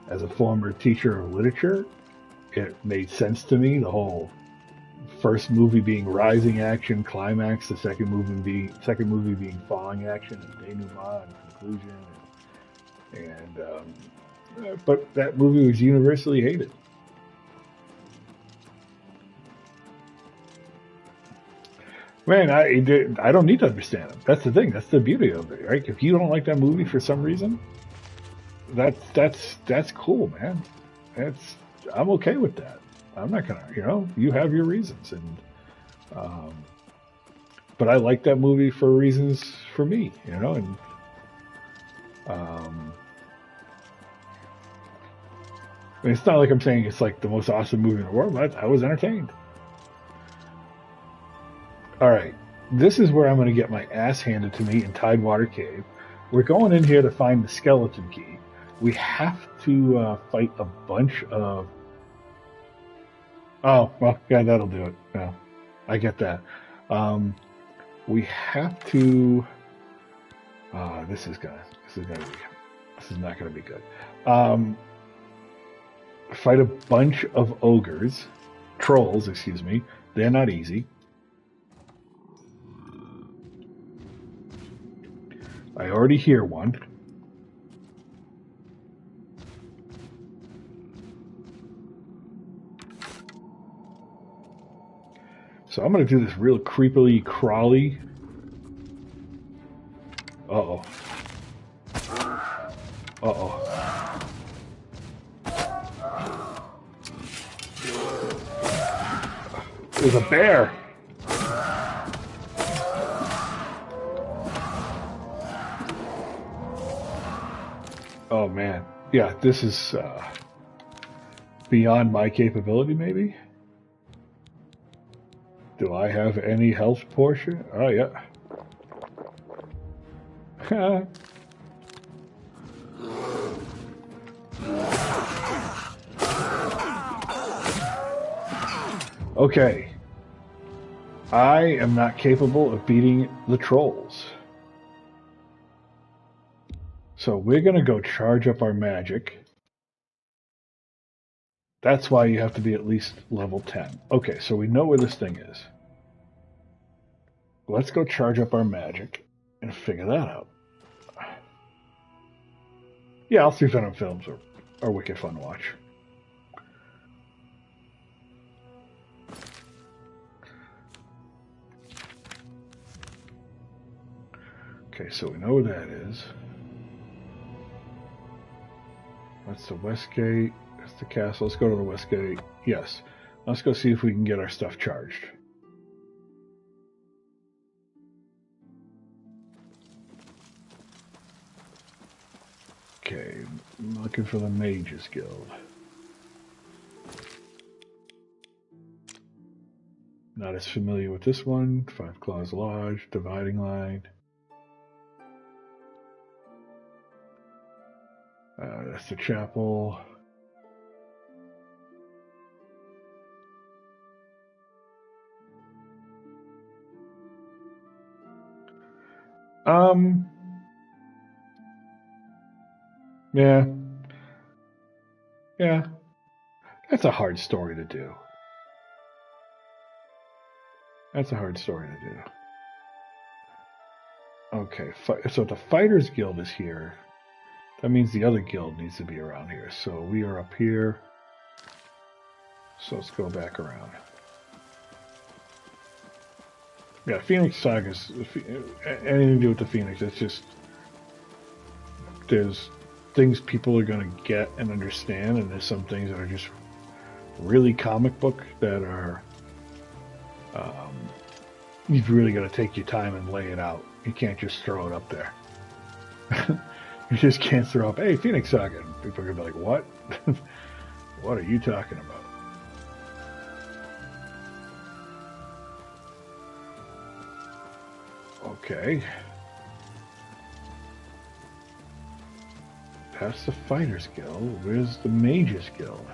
as a former teacher of literature, it made sense to me, the whole first movie being rising action, climax, the second movie being falling action, and denouement and conclusion. And but that movie was universally hated. Man, I don't need to understand them. That's the thing. That's the beauty of it, right? If you don't like that movie for some reason, that's cool, man. I'm okay with that. I'm not gonna, you have your reasons, and but I like that movie for reasons for me, and it's not like I'm saying it's like the most awesome movie in the world, but I was entertained. All right, this is where I'm going to get my ass handed to me in Tidewater Cave. We're going in here to find the skeleton key. We have to fight a bunch of... Oh, well, yeah, that'll do it. No, I get that. We have to... this is not going to be good. fight a bunch of ogres, trolls, excuse me. They're not easy. I already hear one. So I'm going to do this real creepily crawly. Uh-oh. Uh-oh. There's a bear. Oh man. Yeah, this is beyond my capability, maybe? Do I have any health portion? Oh, yeah. Okay. I am not capable of beating the trolls. So we're going to go charge up our magic. That's why you have to be at least level 10. Okay, so we know where this thing is. Let's go charge up our magic and figure that out. Yeah, all 3 Venom films are wicked fun to watch. Okay, so we know where that is. That's the west gate. That's the castle. Let's go to the west gate. Yes. Let's go see if we can get our stuff charged. Okay, I'm looking for the Mages Guild. Not as familiar with this one. Five Claws Lodge, Dividing Line. That's the chapel. Yeah. Yeah. That's a hard story to do. That's a hard story to do. Okay, so the Fighters Guild is here. That means the other guild needs to be around here. So we are up here. So let's go back around. Yeah, Phoenix Saga's anything to do with the Phoenix. It's just there's things people are going to get and understand, and there's some things that are just really comic book that are you've really got to take your time and lay it out. You can't just throw it up there. You just can't throw up, hey, Phoenix Saga. And people are going to be like, what? What are you talking about? Okay. That's the Fighters Guild. Where's the Mages Guild?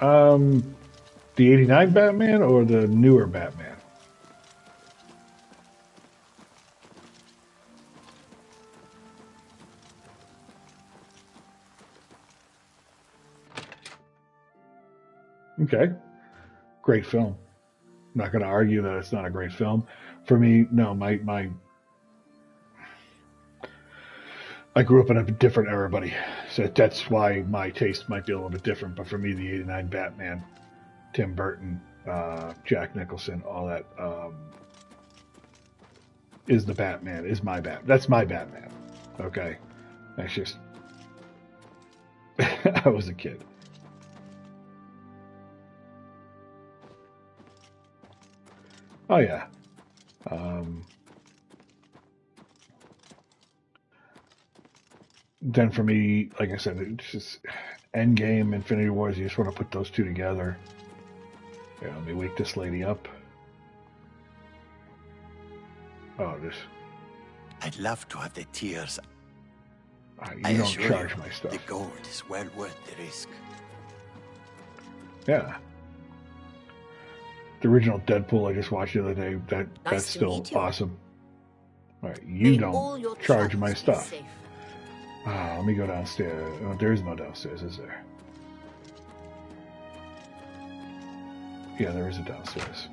The 89 Batman or the newer Batman? Okay. Great film. I'm not going to argue that it's not a great film. For me, no, I grew up in a different era, buddy. So that's why my taste might be a little bit different. But for me, the 89 Batman, Tim Burton, Jack Nicholson, all that is the Batman, is my Batman. That's my Batman. Okay. That's just, I was a kid. Oh, yeah. Then for me, like I said, it's just Endgame, Infinity Wars, you just want to put those two together. Yeah, let me wake this lady up. Oh, this. I'd love to have the tears. You don't charge my stuff. The gold is well worth the risk. Yeah. The original Deadpool I just watched the other day, that's still awesome. All right, you don't charge my stuff. Let me go downstairs. Oh, there is no downstairs, is there? Yeah, there is a downstairs.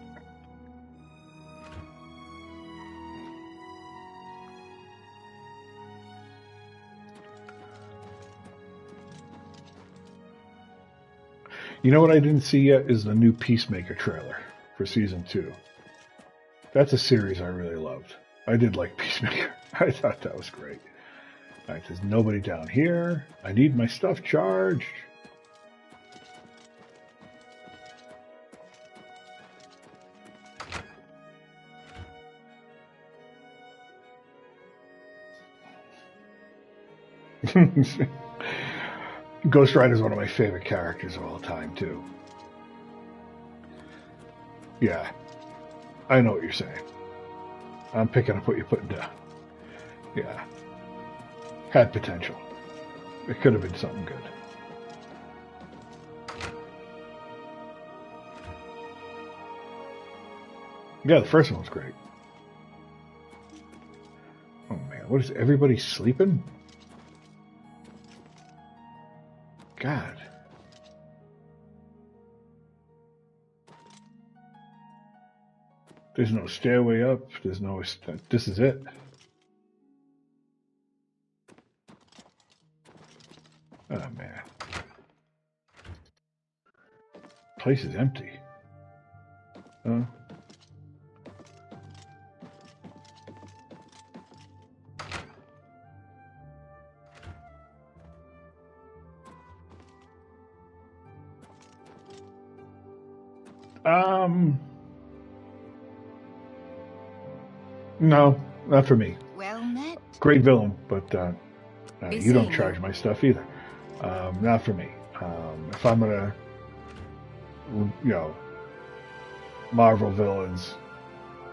You know what I didn't see yet is the new Peacemaker trailer for Season 2. That's a series I really loved. I did like Peacemaker. I thought that was great. Alright, there's nobody down here. I need my stuff charged. Ghost Rider is one of my favorite characters of all time, too. Yeah, I know what you're saying. I'm picking up what you're putting down. Yeah. Had potential. It could have been something good. Yeah, the first one was great. Oh man, what is everybody sleeping? God. There's no stairway up. There's no... This is it. Oh, man. Place is empty. Huh? No, not for me. Well met. Great villain, but you don't charge my stuff either. Not for me. If I'm gonna, you know, Marvel villains,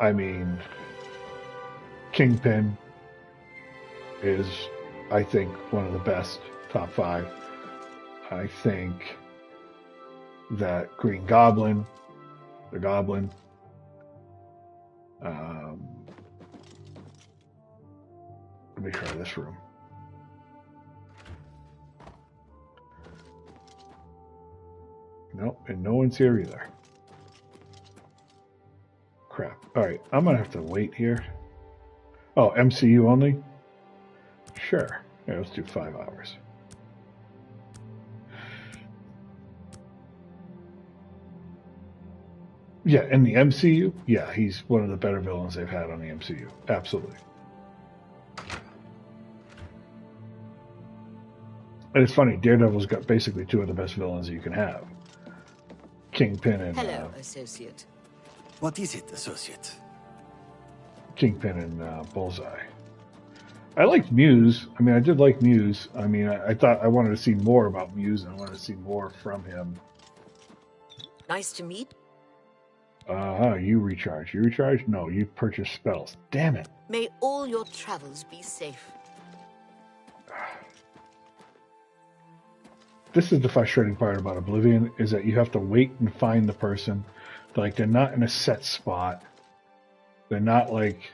I mean, Kingpin is, I think, one of the best, top 5. I think that Green Goblin, the Goblin, let me try this room. Nope, and no one's here either. Crap. Alright, I'm gonna have to wait here. Oh, MCU only? Sure. Yeah, let's do 5 hours. Yeah, in the MCU, yeah, he's one of the better villains they've had on the MCU. Absolutely. And it's funny, Daredevil's got basically 2 of the best villains that you can have. Kingpin and... Hello, Associate. What is it, Associate? Kingpin and Bullseye. I liked Muse. I mean, I did like Muse. I mean, I thought I wanted to see more about Muse and I wanted to see more from him. Nice to meet. You recharge. You recharge? No, you purchase spells. Damn it. May all your travels be safe. This is the frustrating part about Oblivion, is that you have to wait and find the person. Like, they're not in a set spot. They're not like...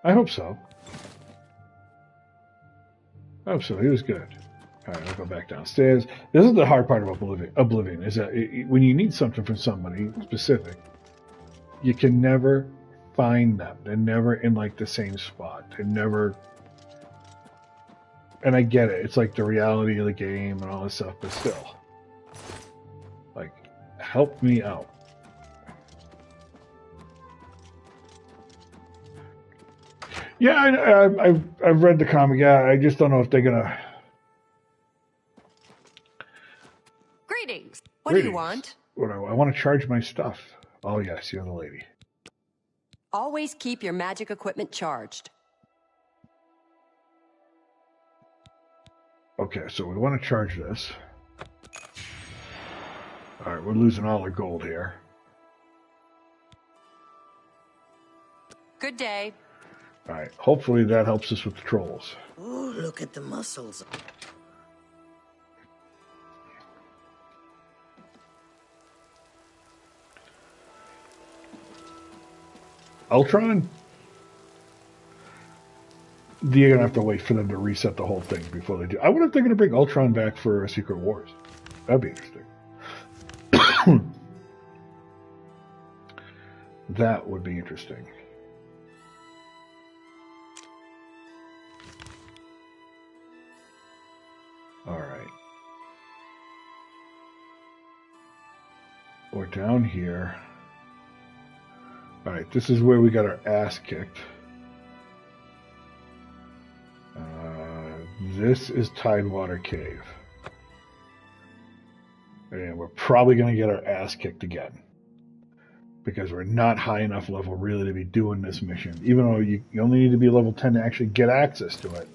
I hope so. I hope so. He was good. Alright, I'll go back downstairs. This is the hard part about Oblivion, is that when you need something from somebody specific, you can never find them. They're never in, like, the same spot. They're never... And I get it. It's like the reality of the game and all this stuff, but still. Like, help me out. Yeah, I've read the comic. Yeah, I just don't know if they're gonna... Greetings. What do you want? What I want to charge my stuff. Oh, yes, you're the lady. Always keep your magic equipment charged. Okay, so we want to charge this. Alright, we're losing all our gold here. Good day. Alright, hopefully that helps us with the trolls. Oh, look at the muscles. Ultron? you're gonna have to wait for them to reset the whole thing before they do. I wonder if they're gonna bring Ultron back for Secret Wars. That'd be interesting. That would be interesting. All right. We're down here. All right, this is where we got our ass kicked. This is Tidewater Cave. And we're probably going to get our ass kicked again. Because we're not high enough level really to be doing this mission. Even though you only need to be level 10 to actually get access to it.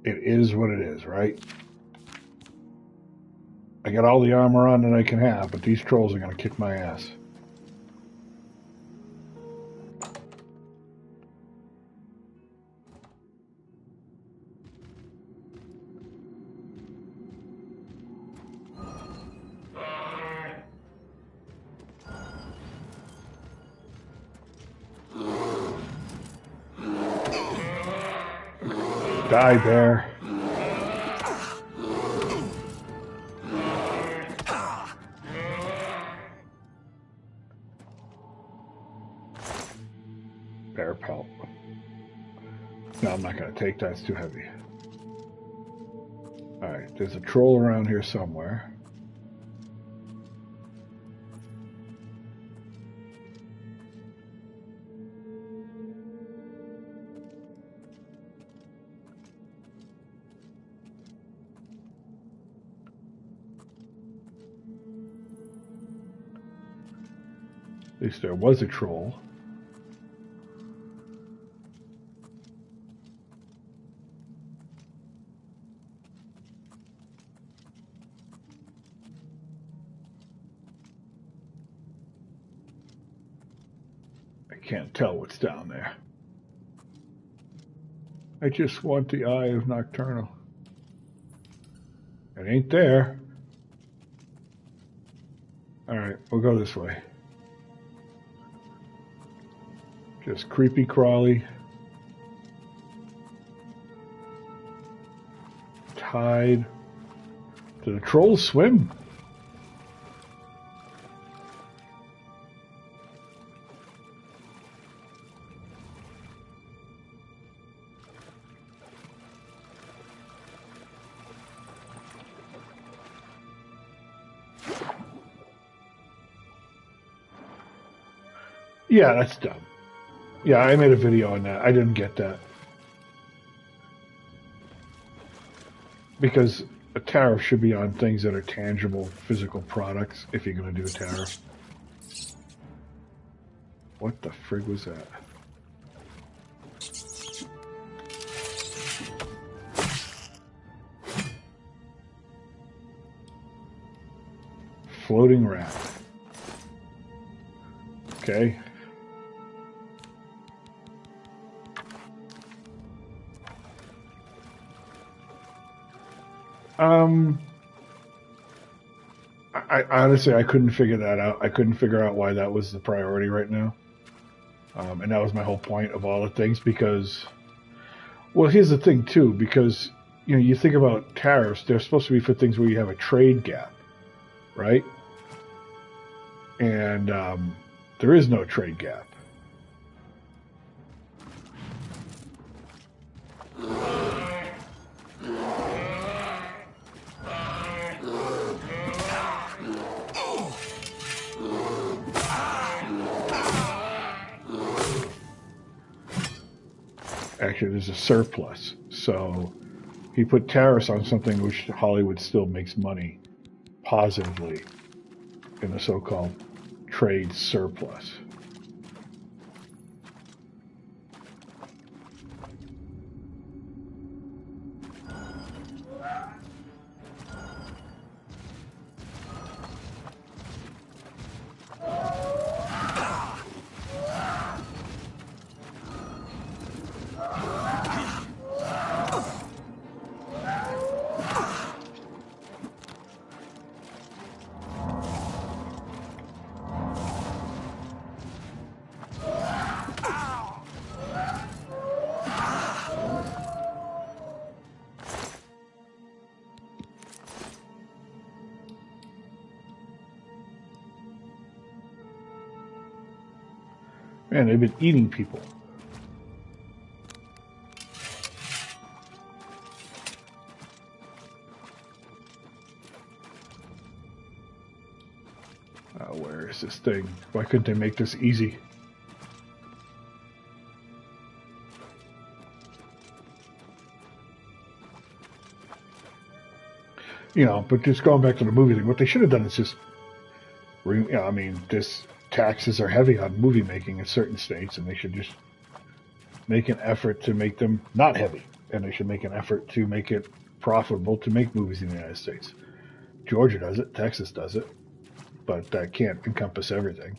It is what it is, right? I got all the armor on that I can have, but these trolls are going to kick my ass. Die, bear. Bear pelt. No, I'm not going to take that. It's too heavy. Alright, there's a troll around here somewhere. At least there was a troll. I can't tell what's down there. I just want the Eye of Nocturnal. It ain't there. Alright, we'll go this way. Just creepy crawly. Tide. Do the trolls swim? Yeah, that's dumb. Yeah, I made a video on that. I didn't get that. Because a tariff should be on things that are tangible, physical products, if you're going to do a tariff. What the frig was that? Floating rat. Okay. I honestly, I couldn't figure that out. I couldn't figure out why that was the priority right now. And that was my whole point of all the things because, well, here's the thing too, because, you know, you think about tariffs, they're supposed to be for things where you have a trade gap, right? And there is no trade gap. Actually, there's a surplus. So he put tariffs on something which Hollywood still makes money positively in the so-called trade surplus. Man, they've been eating people. Where is this thing? Why couldn't they make this easy? You know, but just going back to the movie thing, what they should have done is just, I mean, this taxes are heavy on movie making in certain states, and they should just make an effort to make them not heavy, and they should make an effort to make it profitable to make movies in the United States. Georgia does it, Texas does it, but that can't encompass everything.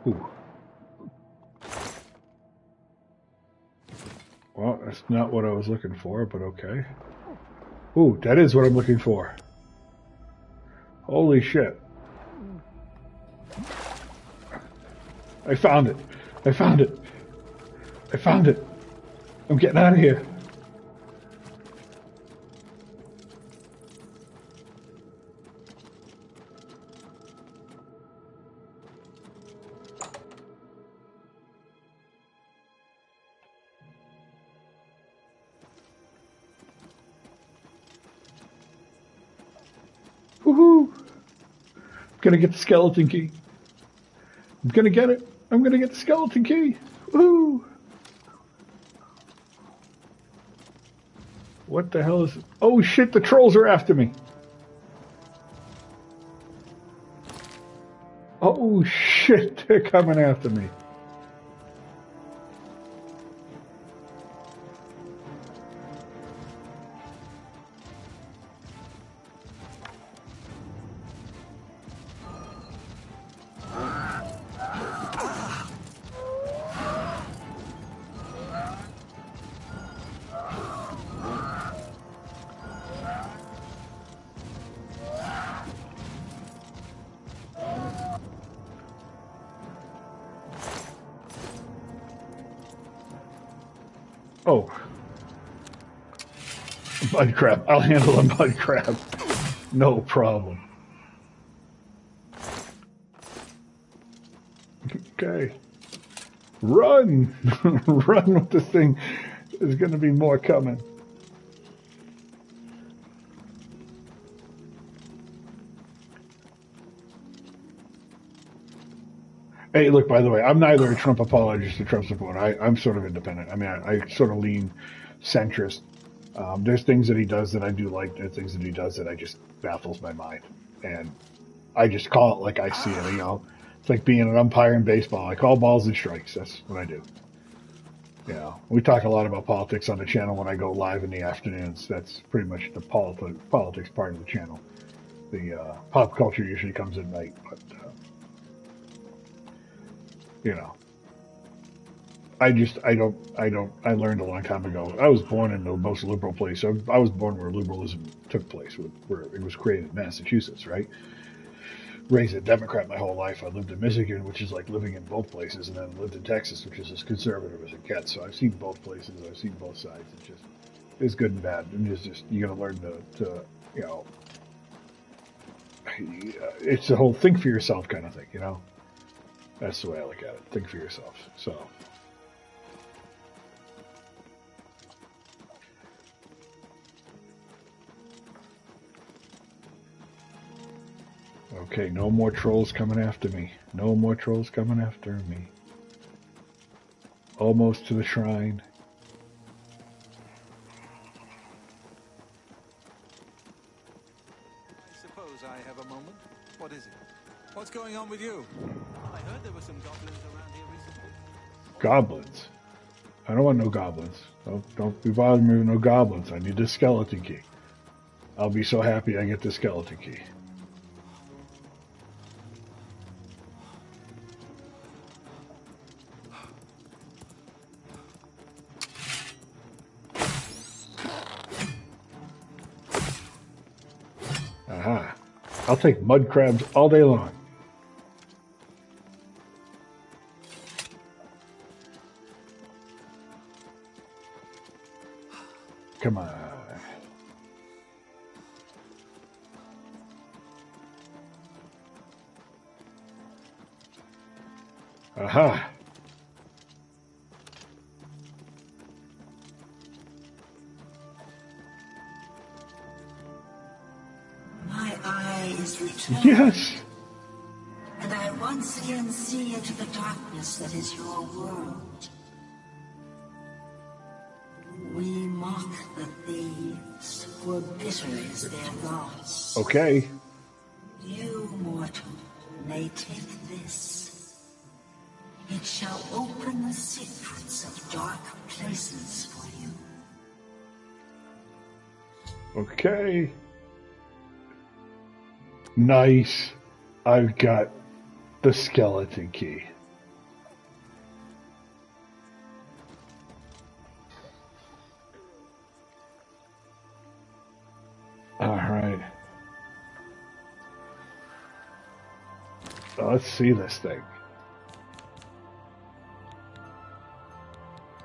Ooh. Well, that's not what I was looking for, but okay. Ooh, that is what I'm looking for. Holy shit. I found it. I found it. I found it. I'm getting out of here. Woohoo! I'm gonna get the skeleton key. I'm gonna get it. I'm gonna get the skeleton key. Woohoo! What the hell is it? Oh shit, the trolls are after me. Oh shit, they're coming after me. Oh. Mud crab. I'll handle a mud crab. No problem. Okay. Run! Run with this thing. There's going to be more coming. Hey, look, by the way, I'm neither a Trump apologist or Trump supporter. I'm sort of independent. I mean, I sort of lean centrist. There's things that he does that I do like. There's things that he does that I just baffles my mind. And I just call it like I see it, you know. It's like being an umpire in baseball. I call balls and strikes. That's what I do. You know, we talk a lot about politics on the channel when I go live in the afternoons. That's pretty much the politics part of the channel. The pop culture usually comes at night, but you know, I learned a long time ago. I was born in the most liberal place. I was born where liberalism took place, where it was created in Massachusetts, right? Raised a Democrat my whole life. I lived in Michigan, which is like living in both places, and then lived in Texas, which is as conservative as it gets. So I've seen both places. I've seen both sides. It's good and bad. And it's just, you got to learn to, you know, it's the whole think for yourself kind of thing, you know? That's the way I look at it. Think for yourself. So. Okay, no more trolls coming after me. No more trolls coming after me. Almost to the shrine. I suppose I have a moment. What is it? What's going on with you? I heard there were some goblins around here recently. Goblins? I don't want no goblins. Don't be bothering me with no goblins. I need the skeleton key. I'll be so happy I get the skeleton key. I'll take mud crabs all day long. Come on. Aha. My eye is returned. Yes. And I once again see into the darkness that is your world. We mock the thieves, for bitter is their loss. Okay. You, mortal, may take this. It shall open the secrets of dark places for you. Okay. Nice. I've got the skeleton key. All right. Let's see this thing.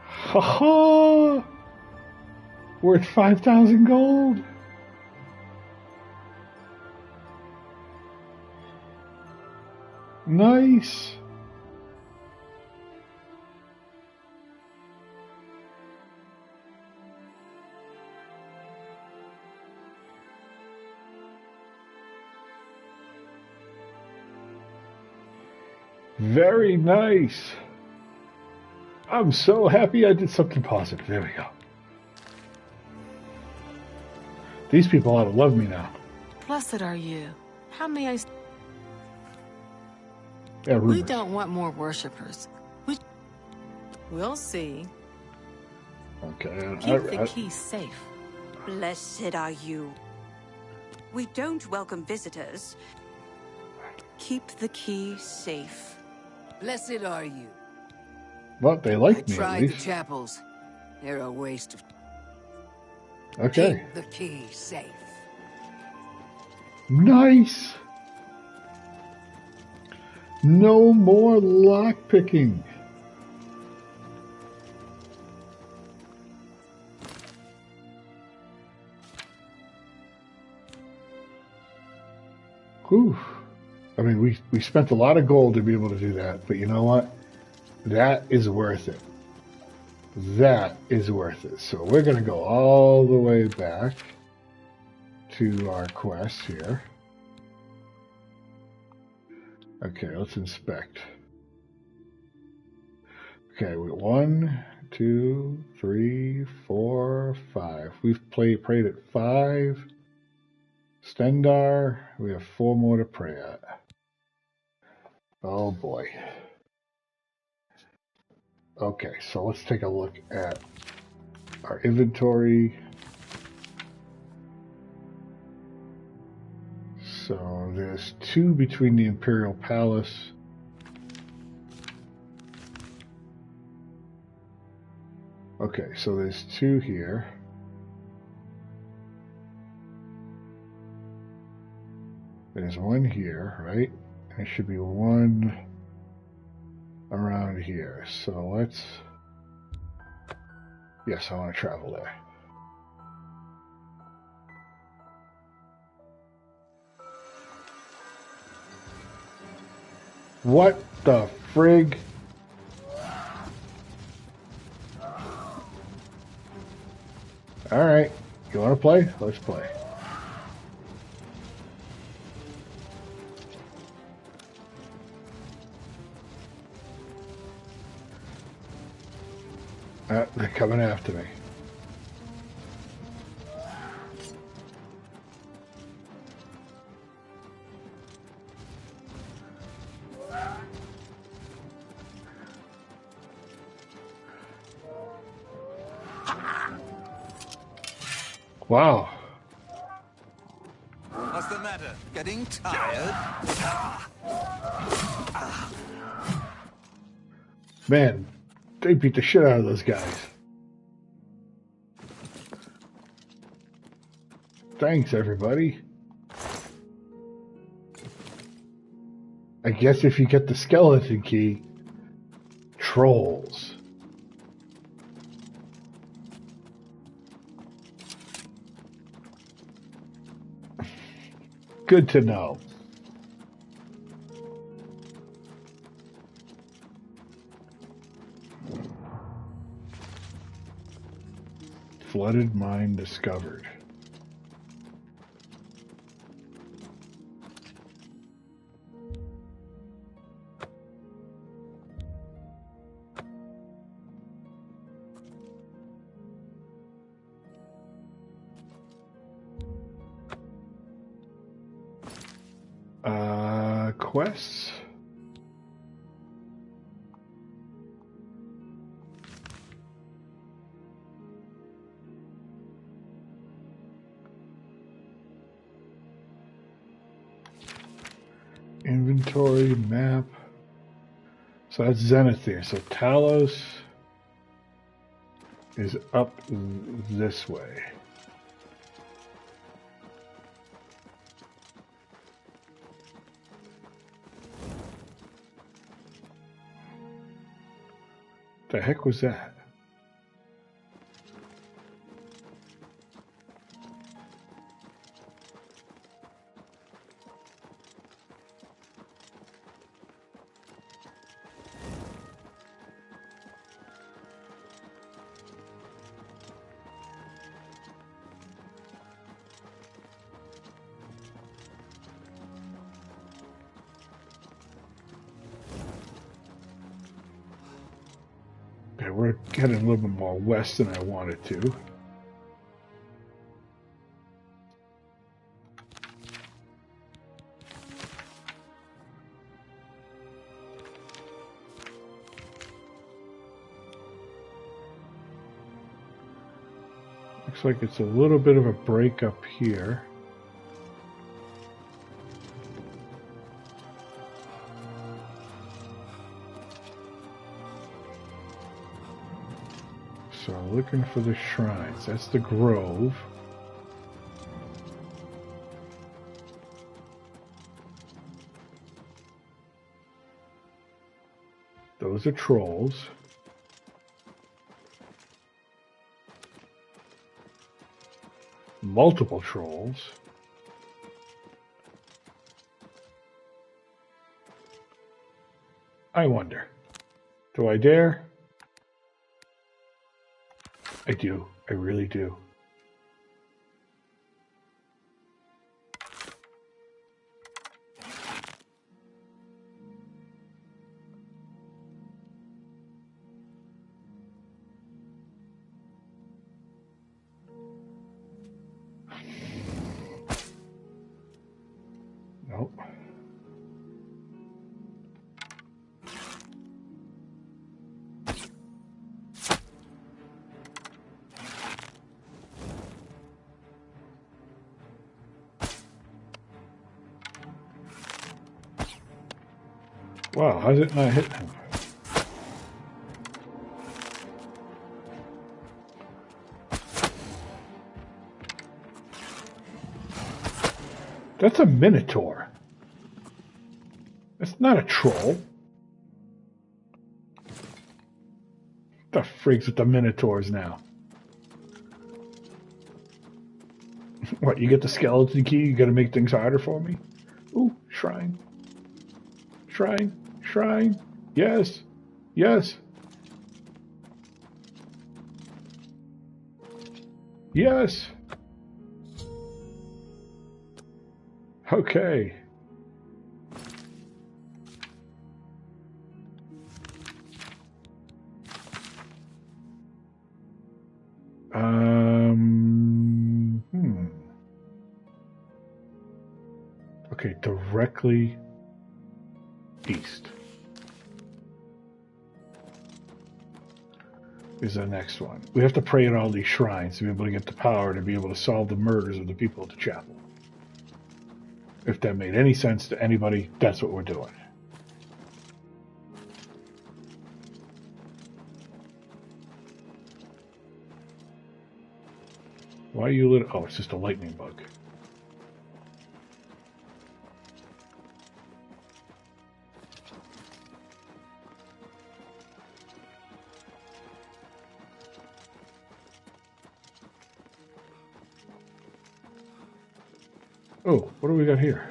Ha ha! Worth 5,000 gold. Nice. Very nice. I'm so happy I did something positive. There we go. These people ought to love me now. Blessed are you. How may I... Yeah, rumors. We don't want more worshippers. We'll see. Okay. Keep the key safe. Blessed are you. We don't welcome visitors. Keep the key safe. Blessed are you. Well, they like I me at tried the least. chapels. They're a waste of... Okay. Keep the key safe. Nice. No more lockpicking. Whew. I mean, we spent a lot of gold to be able to do that, but you know what? That is worth it. That is worth it. So we're going to go all the way back to our quest here. Okay, let's inspect. Okay, 1, 2, 3, 4, 5. We've prayed at 5. Stendar, we have 4 more to pray at. Oh boy. Okay, so let's take a look at our inventory. So there's 2 between the Imperial Palace. Okay, so there's 2 here. There's 1 here, right? There should be 1 around here. So let's... Yes, I want to travel there. What the frig? Alright, you want to play? Let's play. They're coming after me. Wow. What's the matter? Getting tired? Man, they beat the shit out of those guys. Thanks, everybody. I guess if you get the skeleton key, trolls. Good to know. Flooded mine discovered. Quests. Inventory, map. So that's Zenith there. So Talos is up this way. The heck was that? Okay, we're getting a little bit more west than I wanted to. Looks like it's a little bit of a break up here. So looking for the shrines. That's the grove. Those are trolls. Multiple trolls. I wonder, do I dare? I do. I really do. Nope. Wow, how's it not hit him? That's a minotaur. That's not a troll. The freaks with the minotaurs now. What, you get the skeleton key, you gotta make things harder for me? Ooh, shrine. Shrine. Shrine. Yes. Yes. Yes. Okay. Okay, directly east is the next one. We have to pray at all these shrines to be able to get the power to be able to solve the murders of the people at the chapel. If that made any sense to anybody, that's what we're doing. Why are you lit? Oh, it's just a lightning bug. Oh, what do we got here?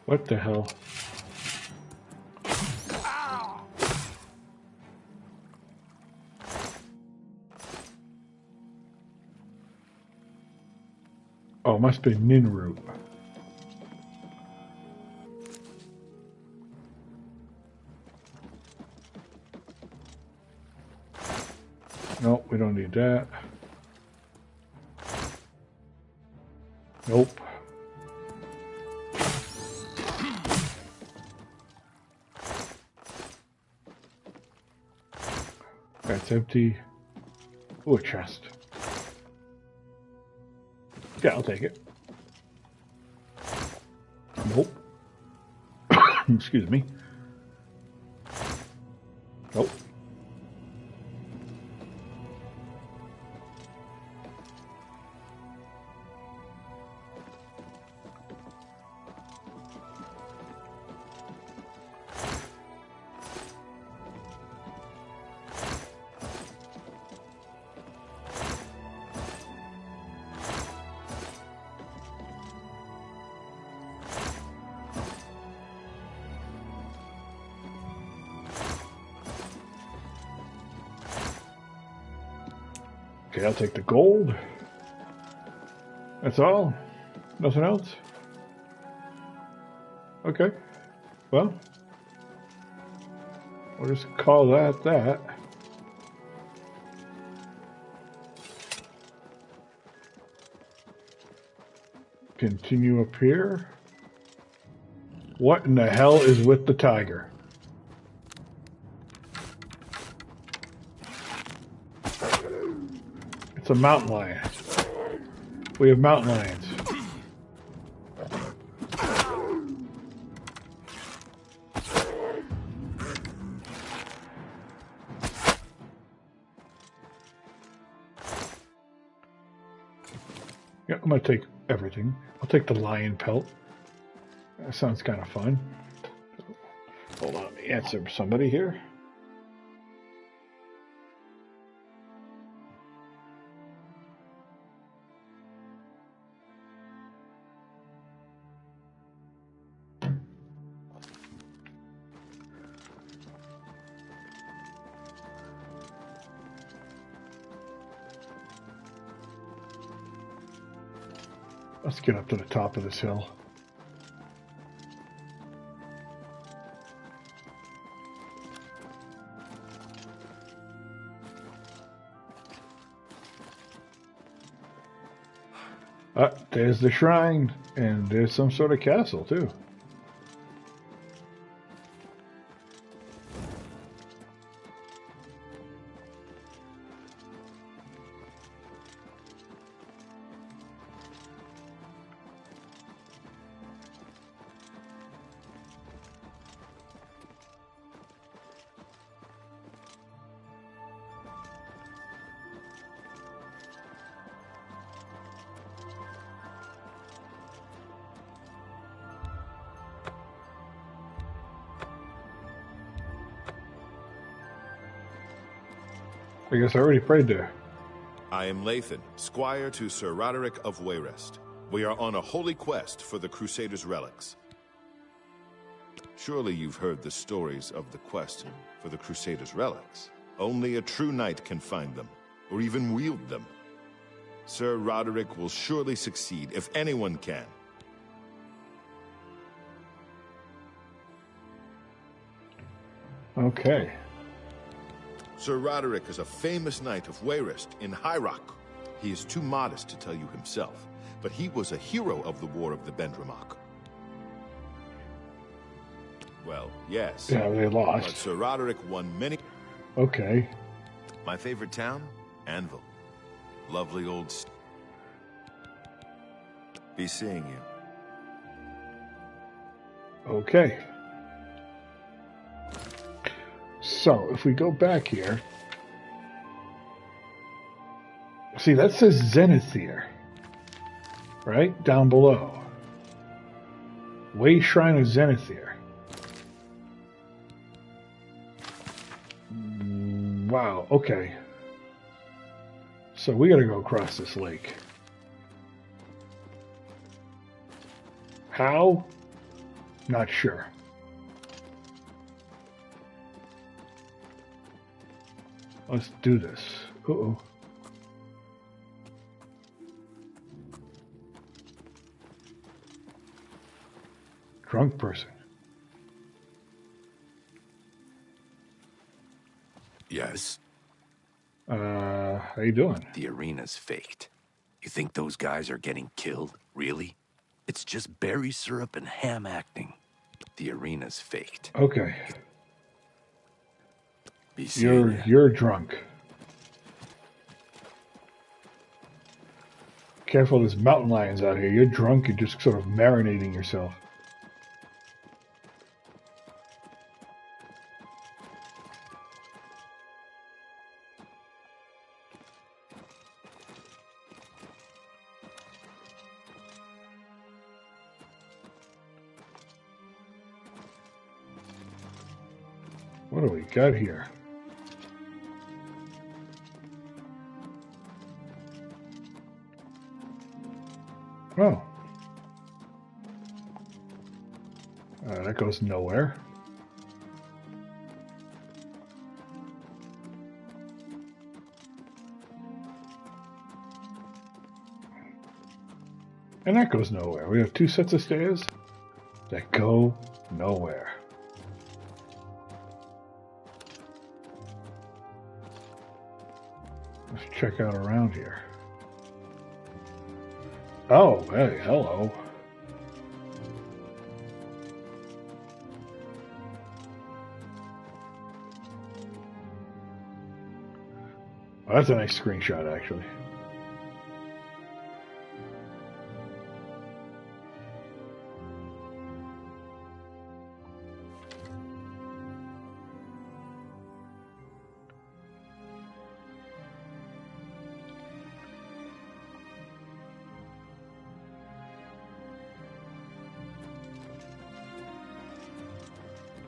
What the hell? Oh, it must be Ninroot. Nope, we don't need that. Nope. That's empty. Oh, a chest. Yeah, I'll take it. Nope. Excuse me. Nope. Okay, I'll take the gold. That's all? Nothing else? Okay. Well, we'll just call that that. Continue up here. What in the hell is with the tiger? It's a mountain lion. We have mountain lions. Yeah, I'm gonna take everything. I'll take the lion pelt. That sounds kind of fun. Hold on, let me answer somebody here. Let's get up to the top of this hill. There's the shrine, and there's some sort of castle, too. I guess I already prayed there. I am Lathan, squire to Sir Roderick of Wayrest. We are on a holy quest for the Crusaders' relics. Surely you've heard the stories of the quest for the Crusaders' relics. Only a true knight can find them, or even wield them. Sir Roderick will surely succeed if anyone can. Okay. Sir Roderick is a famous knight of Wayrest in High Rock. He is too modest to tell you himself, but he was a hero of the War of the Bendramak. Well, yes. Yeah, they lost. But Sir Roderick won many... Okay. My favorite town? Anvil. Lovely old... Be seeing you. Okay. So, if we go back here, see, that says Zenith here, right? Down below. Way Shrine of Zenith here. Wow, okay. So we gotta go across this lake. How? Not sure. Let's do this. Uh-oh. Drunk person. Yes? How you doing? The arena's faked. You think those guys are getting killed? Really? It's just berry syrup and ham acting. The arena's faked. Okay. You're drunk. Careful, there's mountain lions out here. You're drunk, you're just sort of marinating yourself. What do we got here? Oh. That goes nowhere. And that goes nowhere. We have two sets of stairs that go nowhere. Let's check out around here. Oh, hey, hello. Oh, that's a nice screenshot, actually.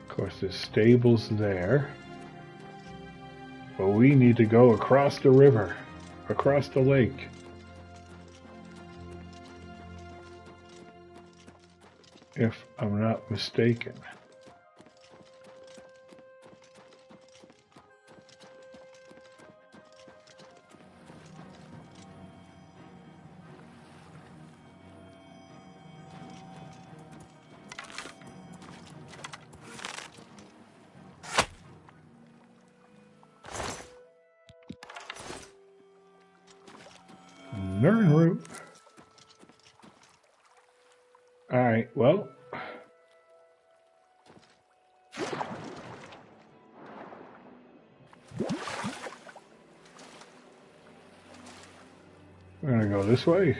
Of course, there's stables there. But we need to go across the river, across the lake. If I'm not mistaken. Nern route. Alright, well. We're gonna go this way.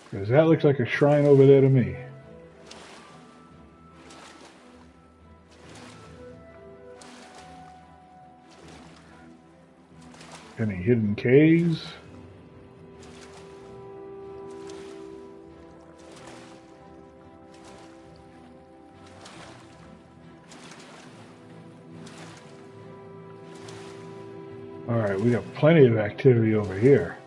Because that looks like a shrine over there to me. Any hidden caves? Alright, we got plenty of activity over here.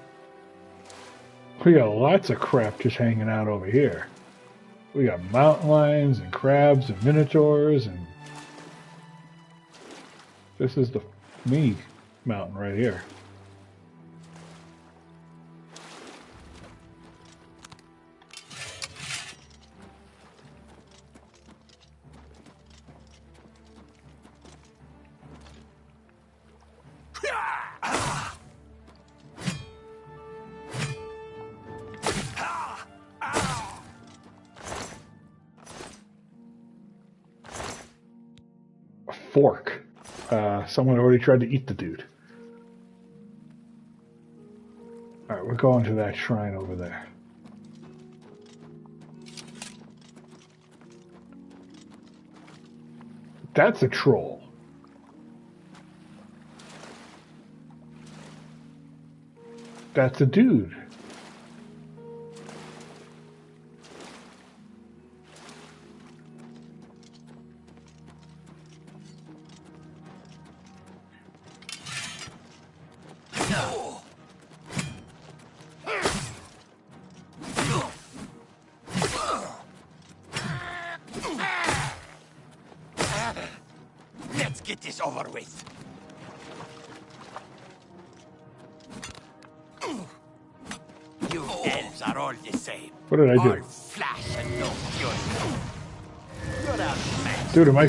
We got lots of crap just hanging out over here. We got mountain lions and crabs and minotaurs, and this is the me mountain right here. Fork. Someone already tried to eat the dude. Alright, we're going to that shrine over there. That's a troll. That's a dude. Let's get this over with. You elves are all the same. What did I do? All flash and no fury. You're outmatched. Dude, am I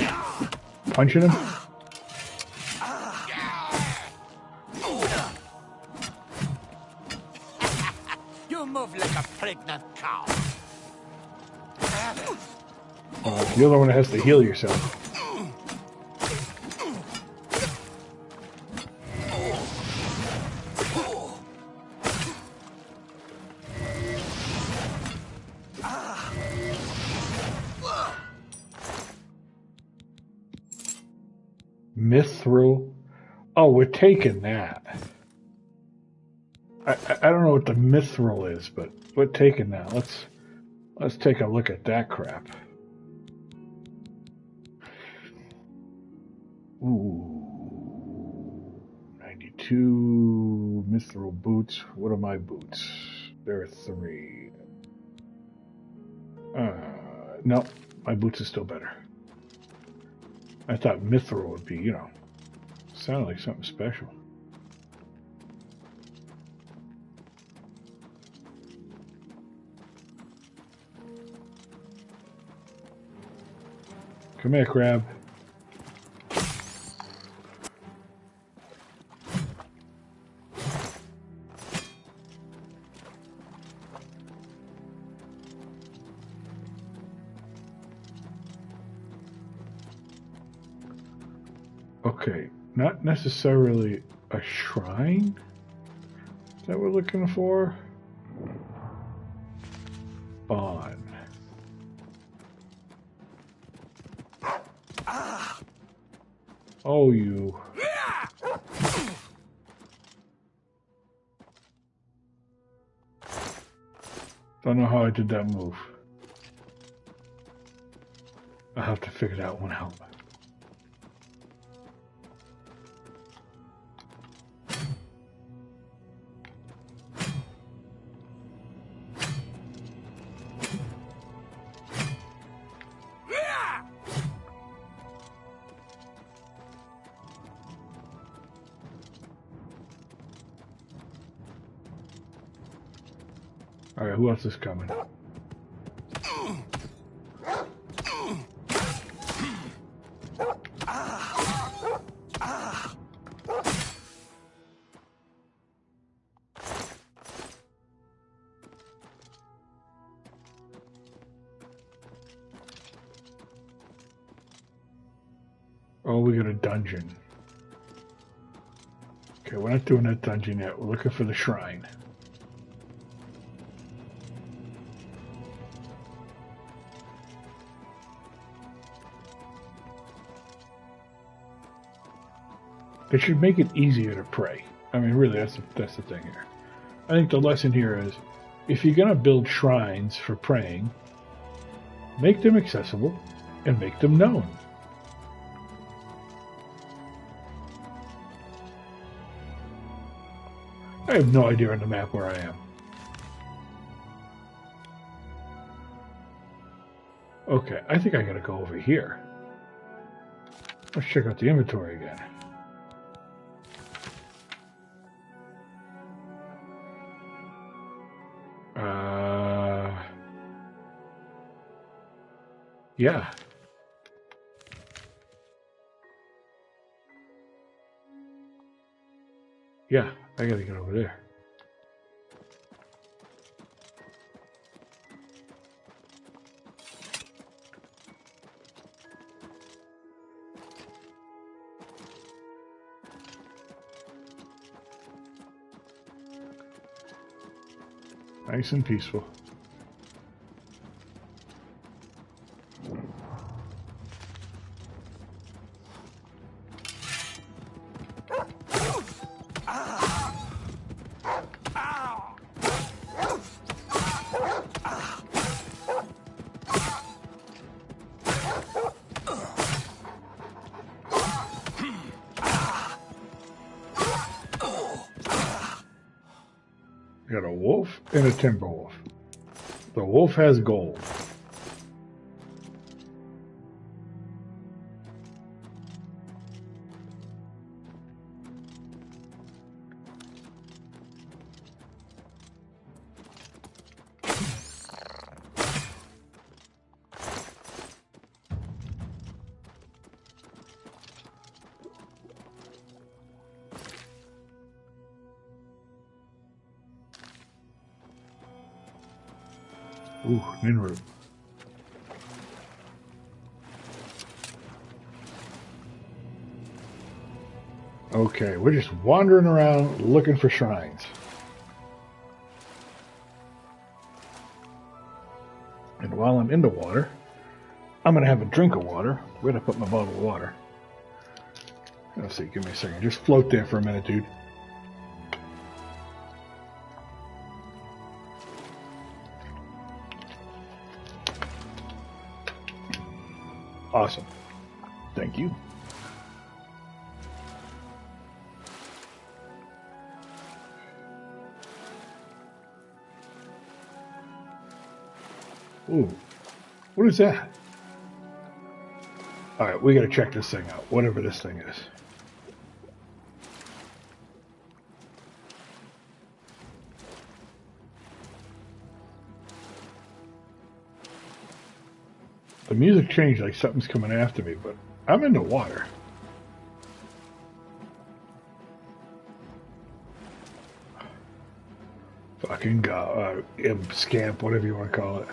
punching him? You move like a pregnant cow. You're the one that has to heal yourself. Mithril. Oh, we're taking that. I don't know what the mithril is, but we're taking that. Let's take a look at that crap. Ooh, 92 mithril boots. What are my boots? There are 3. No, my boots are still better. I thought mithril would be, sounded like something special. Come here, crab. Okay, not necessarily a shrine that we're looking for. Bond. Oh, you. Don't know how I did that move. I'll have to figure that one out. Alright, who else is coming? Oh, we got a dungeon. Okay, we're not doing that dungeon yet. We're looking for the shrine. It should make it easier to pray. I mean, really, that's the thing here. I think the lesson here is, if you're going to build shrines for praying, make them accessible and make them known. I have no idea on the map where I am. Okay, I think I gotta go over here. Let's check out the inventory again. Yeah. Yeah, I gotta get over there. Nice and peaceful. Got a wolf and a timber wolf. The wolf has gold. Ooh, Ninru. Okay, we're just wandering around looking for shrines. And while I'm in the water, I'm going to have a drink of water. Where did I put my bottle of water? Let's see, give me a second. Just float there for a minute, dude. Awesome. Thank you. Ooh, what is that? All right, we got to check this thing out, whatever this thing is. The music changed like something's coming after me, but I'm in the water. Fucking scamp, whatever you want to call it.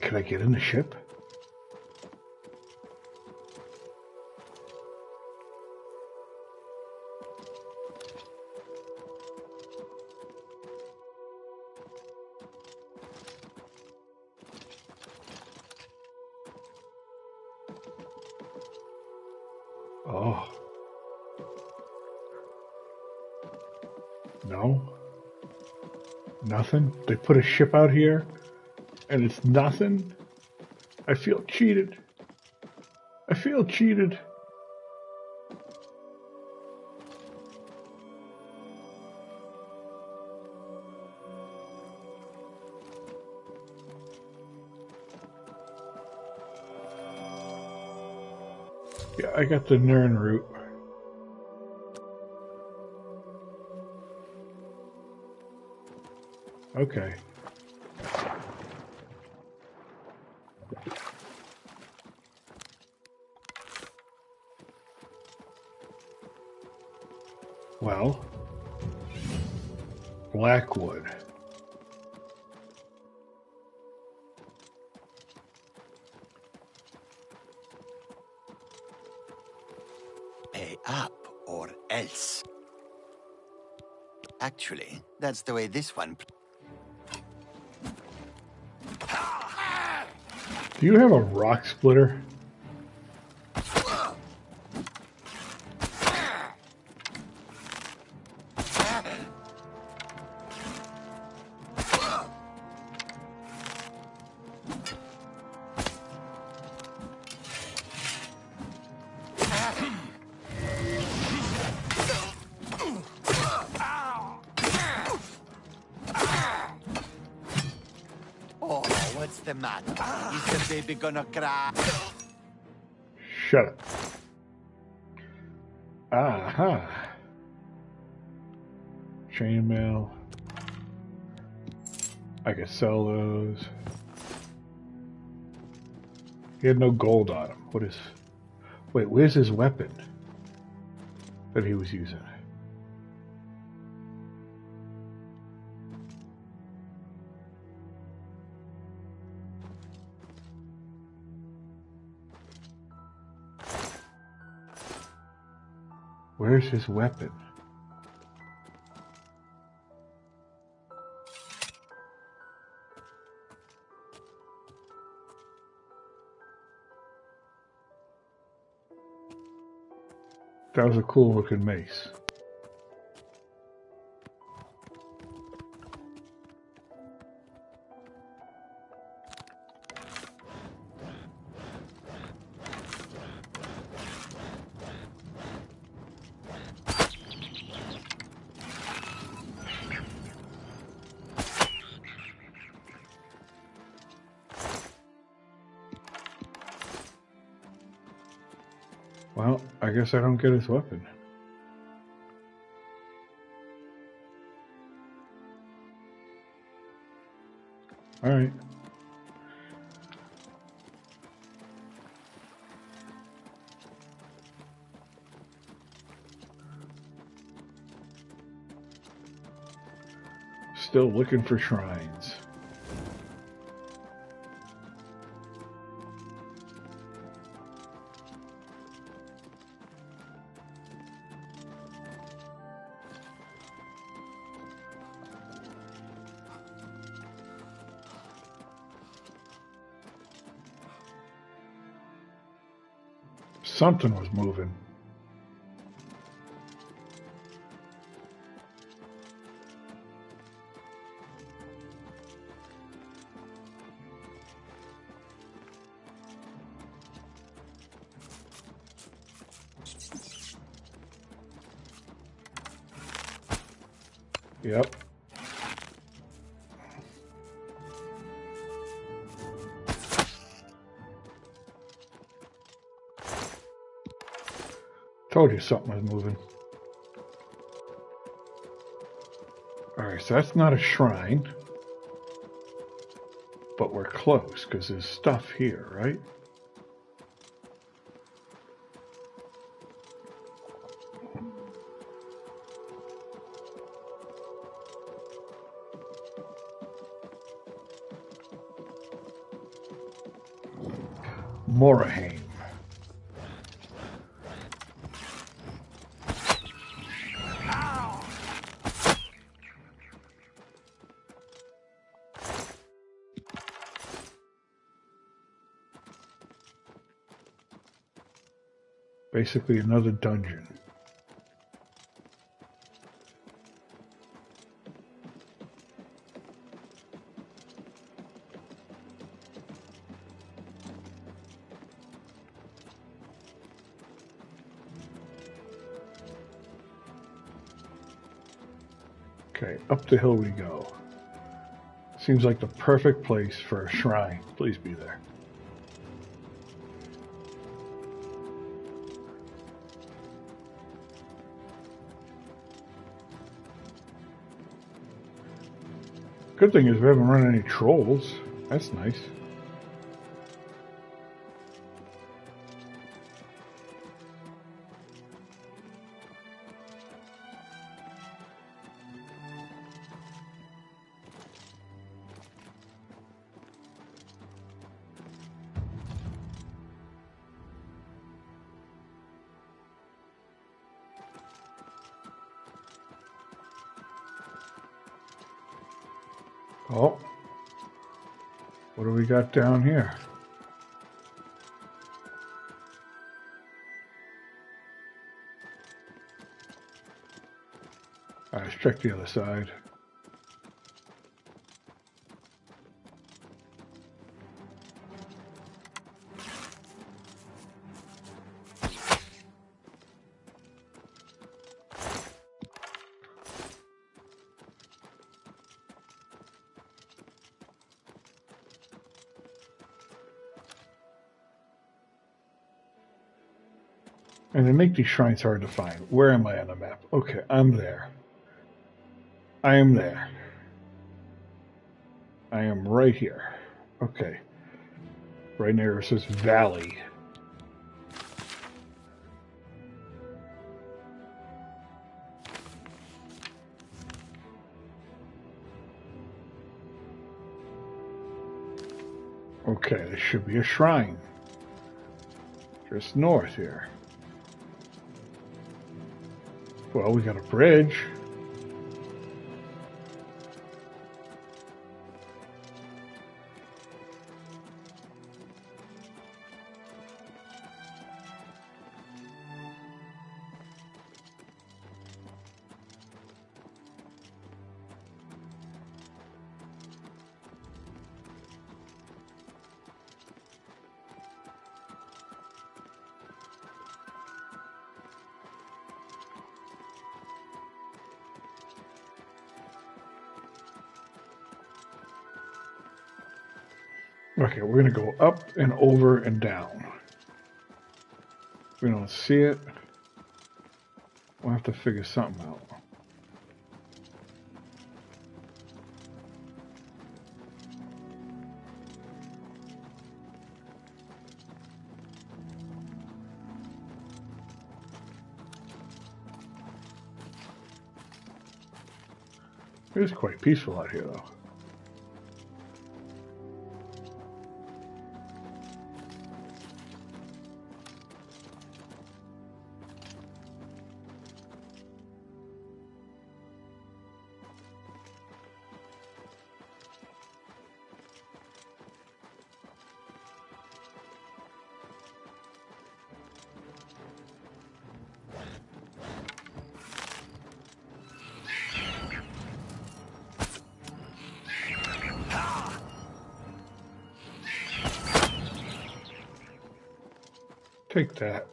Can I get in the ship? Oh. No. Nothing? They put a ship out here and it's nothing? I feel cheated. I feel cheated. Yeah, I got the Nern route. Okay. Well, Blackwood. Pay up or else. Actually, that's the way this one. Do you have a rock splitter? The matter? Is the baby gonna cry? Shut up. Aha. Chainmail. I could sell those. He had no gold on him. What is... Wait, where's his weapon that he was using? Where's his weapon? That was a cool looking mace. Well, I guess I don't get his weapon. Alright. Still looking for shrines. Something was moving. Yep. Told you something was moving. Alright, so that's not a shrine. But we're close, because there's stuff here, right? Morahaim. Basically another dungeon. Okay, up the hill we go. Seems like the perfect place for a shrine. Please be there. Good thing is we haven't run any trolls. That's nice. Oh, what do we got down here? All right, let's check the other side. And they make these shrines hard to find. Where am I on the map? Okay, I'm there. I am there. I am right here. Okay. Right near it says valley. Okay, there should be a shrine. Just north here. Well, we got a bridge. Okay, we're going to go up and over and down. we don't see it, we'll have to figure something out. It is quite peaceful out here, though. Take that.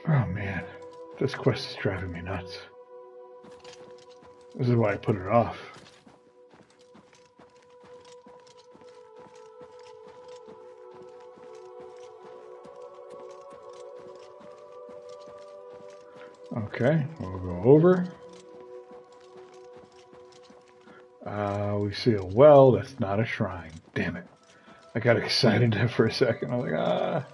Oh man, this quest is driving me nuts. This is why I put it off. Okay, we'll go over. We see a well that's not a shrine. Damn it. I got excited there for a second. I was like, ah.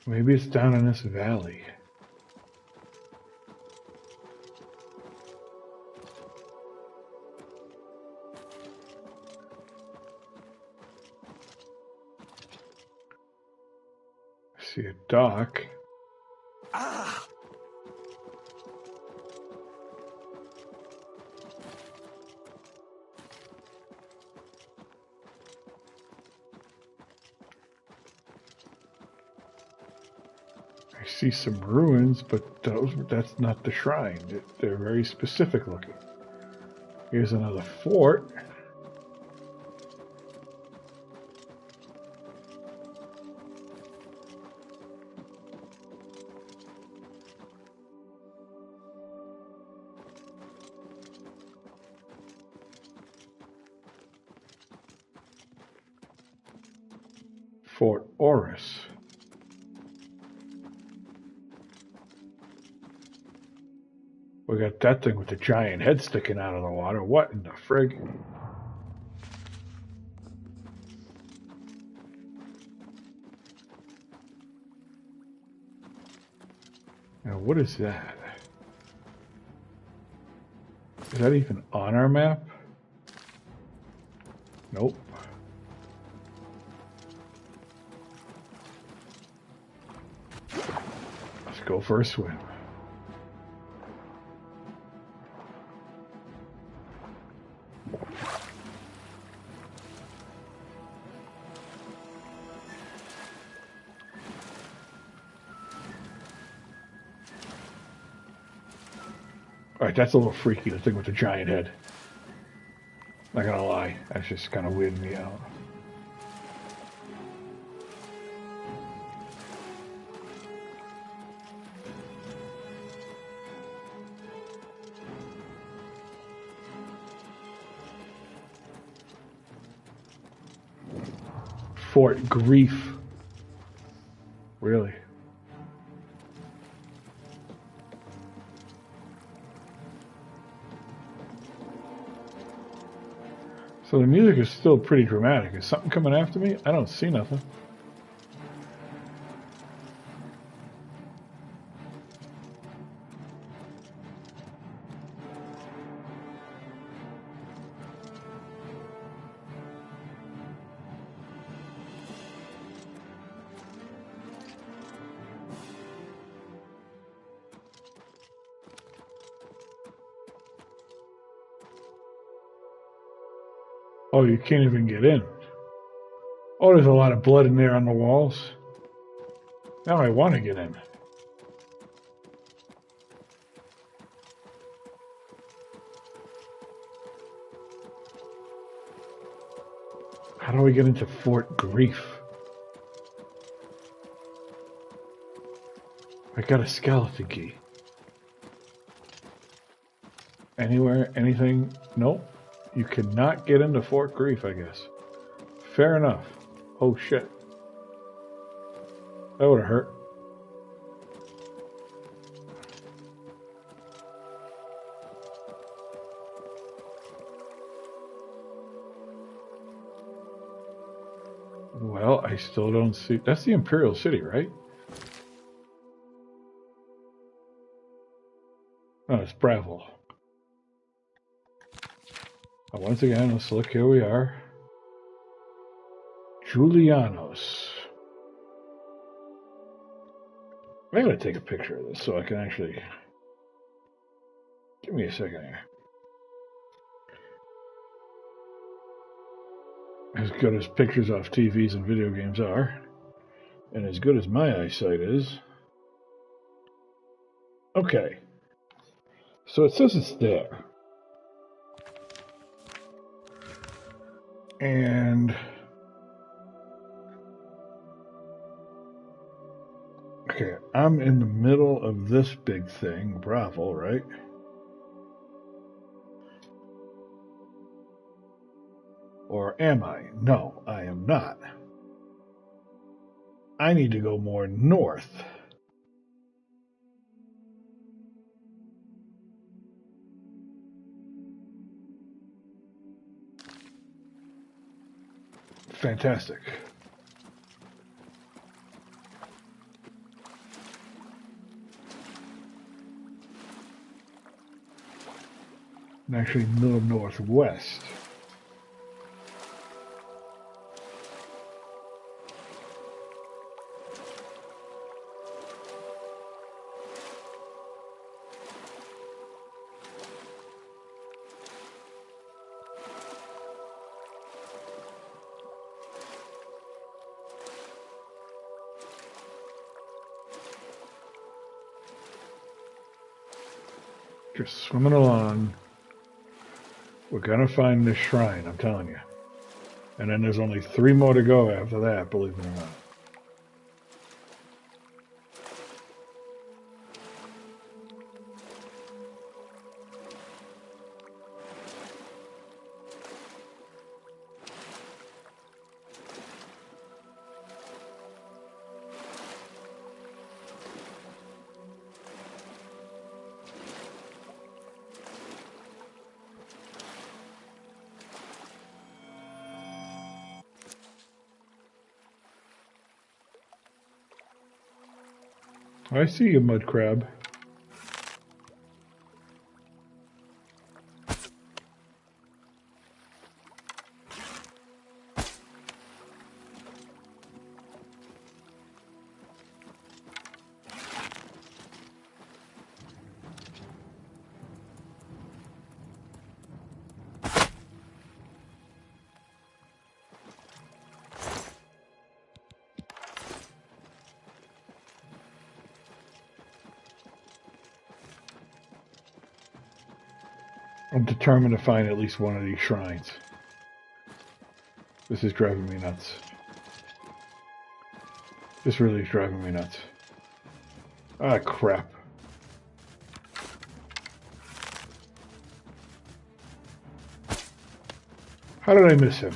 Maybe it's down in this valley. I see a dock. Ah! I see some ruins, but that's not the shrine. They're very specific looking. Here's another fort. Fort Oris. We got that thing with the giant head sticking out of the water. What in the frig? Now, what is that? Is that even on our map? Nope. Let's go for a swim. Alright, that's a little freaky, the thing with the giant head. Not gonna lie, that's just kind of weirding me out. Fort Grief. Really? So the music is still pretty dramatic. Is something coming after me? I don't see nothing. Oh, you can't even get in. Oh, there's a lot of blood in there on the walls. Now I want to get in. How do we get into Fort Grief? I got a skeleton key. Anywhere, anything? Nope. You cannot get into Fort Grief, I guess. Fair enough. Oh shit. That would have hurt. Well, I still don't see... That's the Imperial City, right? Oh, it's Bravo. Once again, let's look. Here we are. Julianos. I'm going to take a picture of this so I can actually... Give me a second here. As good as pictures off TVs and video games are, and as good as my eyesight is... Okay. So it says it's there. And... Okay, I'm in the middle of this big thing, Bravo, right? Or am I? No, I am not. I need to go more north. Fantastic. And actually, no northwest. Just swimming along. We're gonna find this shrine, I'm telling you. And then there's only 3 more to go after that, believe it or not. I see you, mud crab. I'm determined to find at least one of these shrines. This is driving me nuts. This really is driving me nuts. Ah, crap. How did I miss him?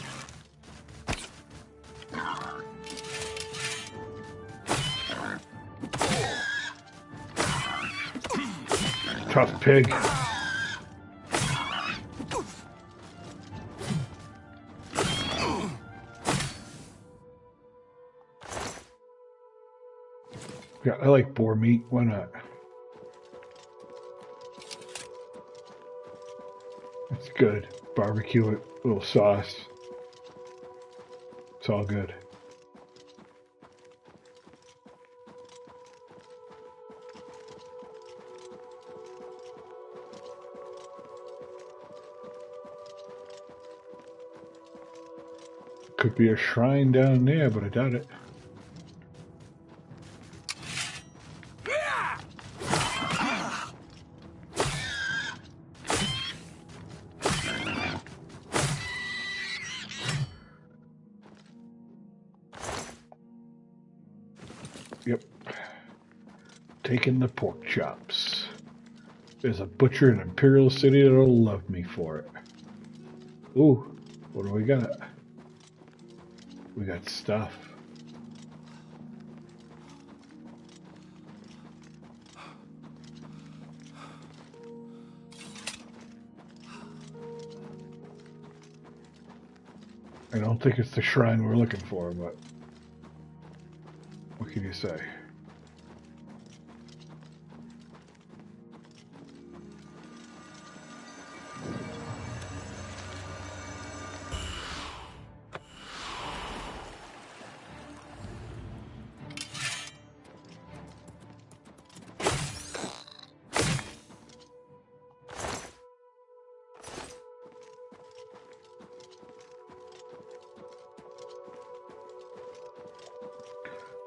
Tough pig. Yeah, I like boar meat. Why not? It's good. Barbecue it, a little sauce. It's all good. Could be a shrine down there, but I doubt it. Yep. Taking the pork chops. There's a butcher in Imperial City that'll love me for it. Ooh, what do we got? We got stuff. I don't think it's the shrine we're looking for, but what can you say?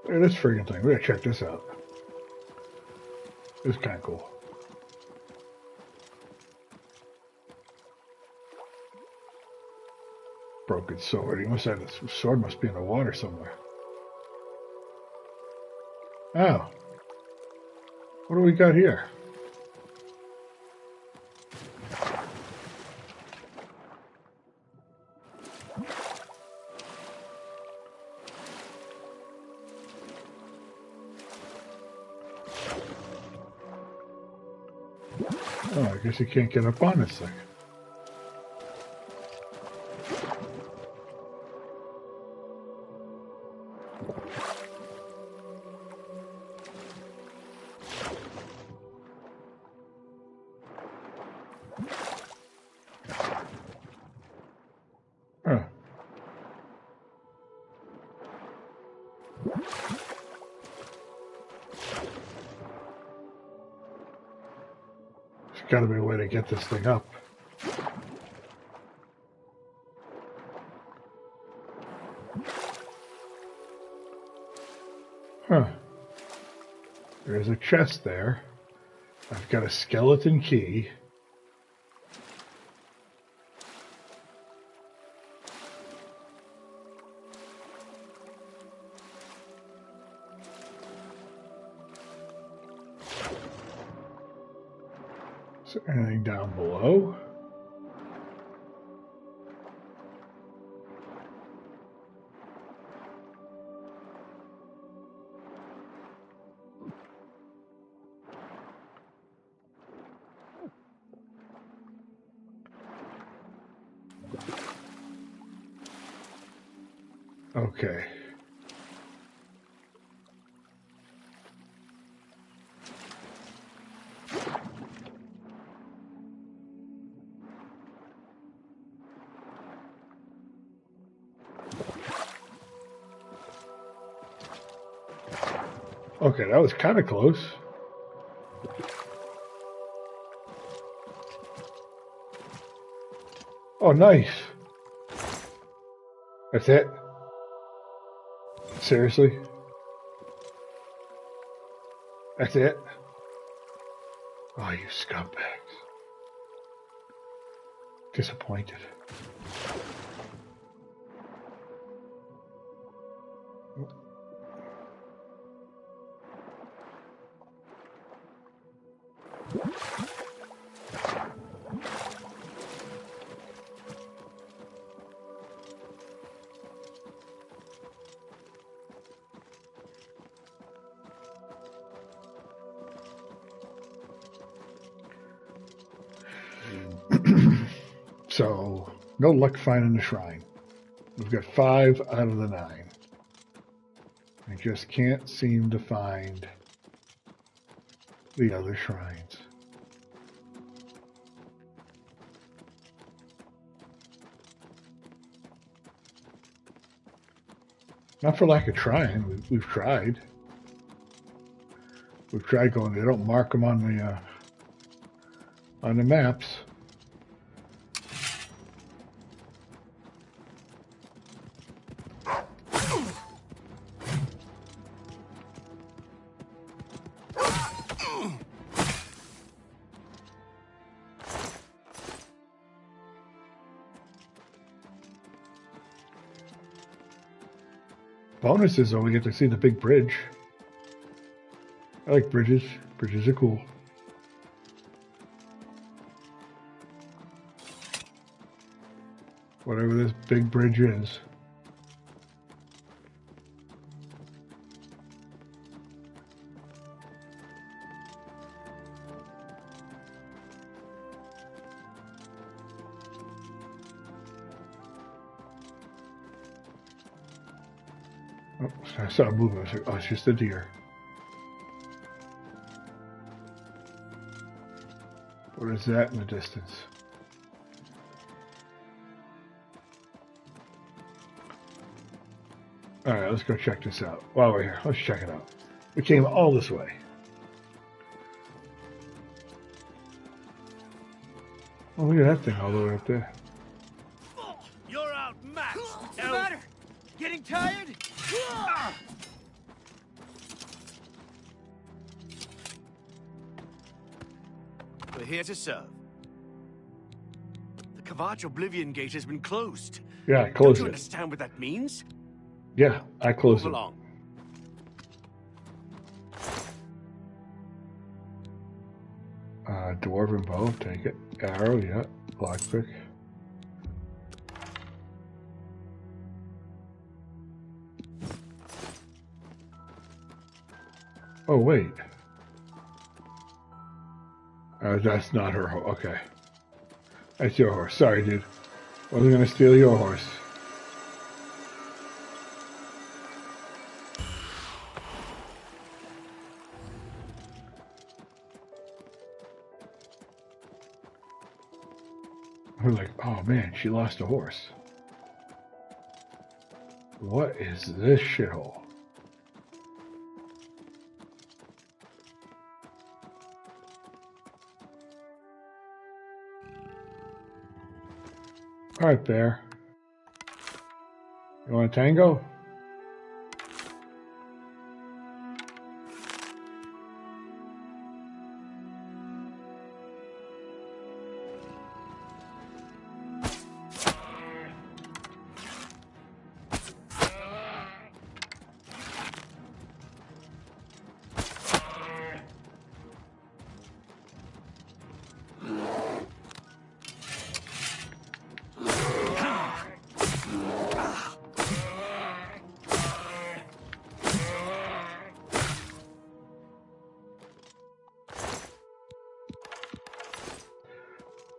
Look at this friggin' thing. We gotta check this out. This is kinda cool. Broken sword. He must have this sword must be in the water somewhere. Oh. What do we got here? Oh, I guess you can't get up on this thing. Huh. There's got to be a way to get this thing up. Huh. There's a chest there. I've got a skeleton key. Is there anything down below? Okay. Okay, that was kind of close. Oh, nice. That's it? Seriously? That's it? Oh, you scumbags. Disappointed. So, no luck finding the shrine. We've got 5 out of the 9. I just can't seem to find the other shrines. Not for lack of trying. We've tried. We've tried going. They don't mark them on the maps. Bonuses, though, we get to see the big bridge. I like bridges. Bridges are cool. Whatever this big bridge is. Oh, I saw a movement. I was like, oh, it's just a deer. What is that in the distance? Alright, let's go check this out. While we're here, let's check it out. We came all this way. Oh, look at that thing all the way up there. You're outmatched. What's the matter? Getting tired? We're here to serve. The Kvatch Oblivion Gate has been closed. Yeah, close Don't you it. understand what that means? Yeah, I closed Move it. along. Dwarven bow, take it. Arrow, yeah. Lockpick. Oh, wait. That's not her horse. Okay. That's your horse. Sorry, dude. Wasn't gonna steal your horse. We're like, oh man, she lost a horse. What is this shithole? Alright, bear. You want a tango?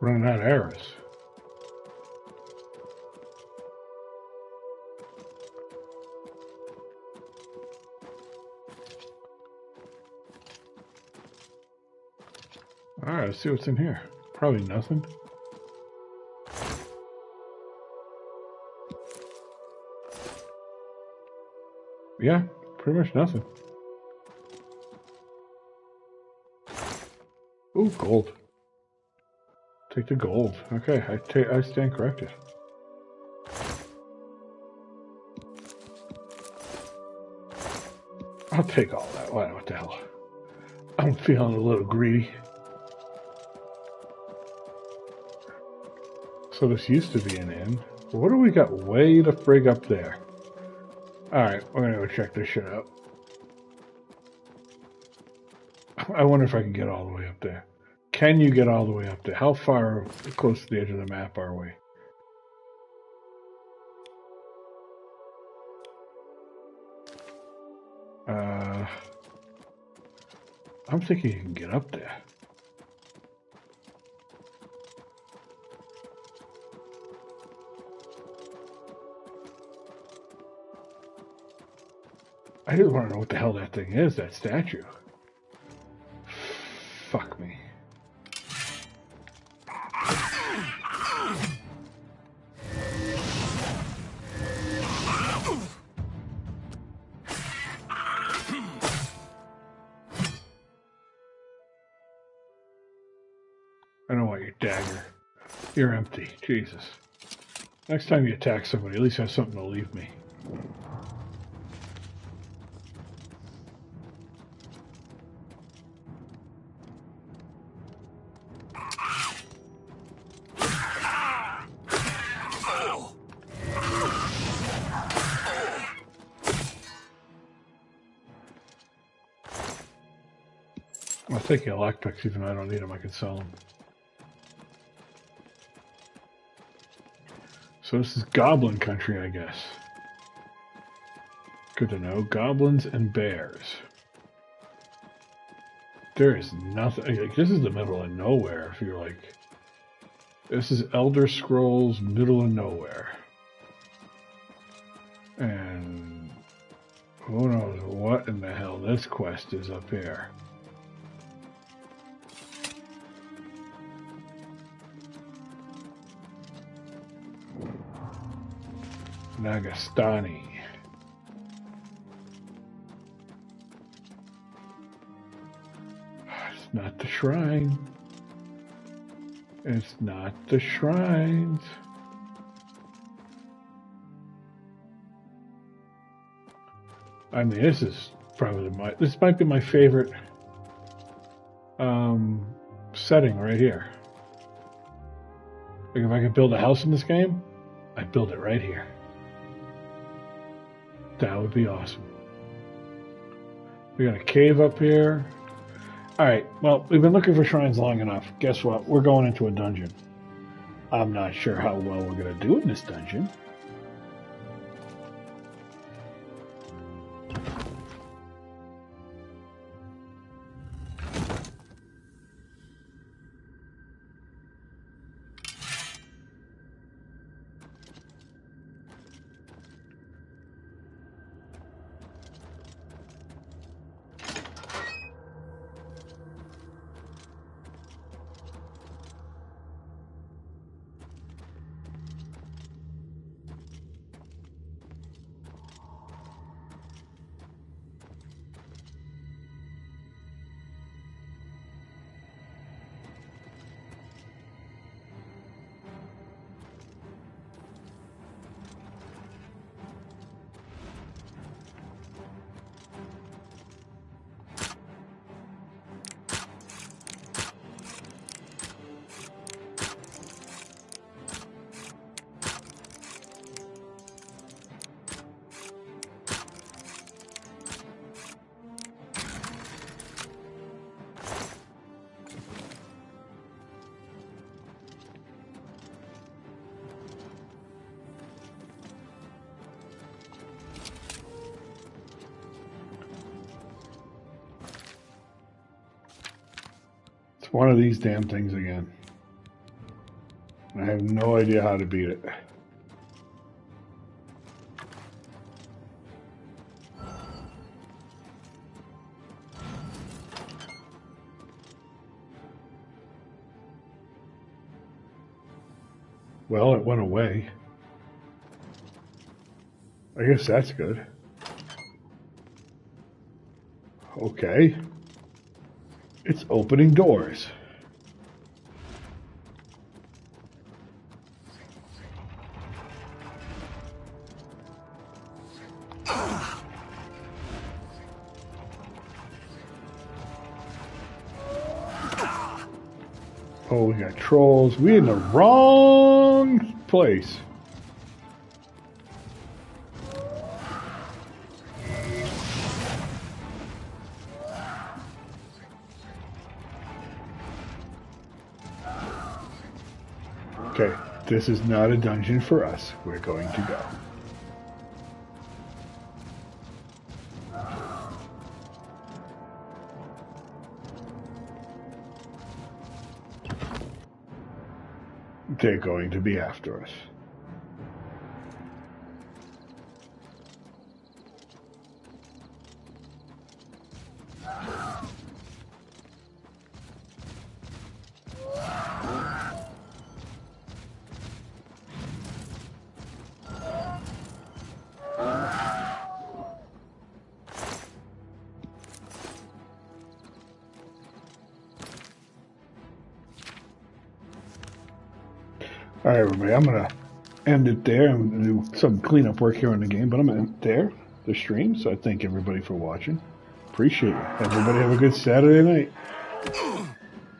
Running out of arrows. Alright, let's see what's in here. Probably nothing. Yeah, pretty much nothing. Ooh, gold. Take the gold. Okay, I stand corrected. I'll take all that. What the hell? I'm feeling a little greedy. So this used to be an inn. What do we got way the frig up there? Alright, we're gonna go check this shit out. I wonder if I can get all the way up there. Can you get all the way up there? How far close to the edge of the map are we? I'm thinking you can get up there. I just want to know what the hell that thing is, that statue. Fuck me. I don't want your dagger. You're empty. Jesus. Next time you attack somebody, at least have something to leave me. I'll take your lockpicks even though I don't need them. I can sell them. So this is goblin country, I guess. Good to know. Goblins and bears. There is nothing. Like, this is the middle of nowhere. If you're like, this is Elder Scrolls middle of nowhere, and who knows what in the hell this quest is up here. Nagastani. It's not the shrine. It's not the shrines. I mean, this is probably this might be my favorite setting right here. Like if I could build a house in this game, I'd build it right here. That would be awesome. We got a cave up here. Alright, well, we've been looking for shrines long enough. Guess what? We're going into a dungeon. I'm not sure how well we're going to do in this dungeon. One of these damn things again. I have no idea how to beat it. Well, it went away. I guess that's good. Okay. It's opening doors. Oh, we got trolls. We're in the wrong place. Okay, this is not a dungeon for us. We're going to go. They're going to be after us. All right, everybody, I'm going to end it there. I'm going to do some cleanup work here in the game, but I'm going to end there, the stream. So I thank everybody for watching. Appreciate it. Everybody have a good Saturday night.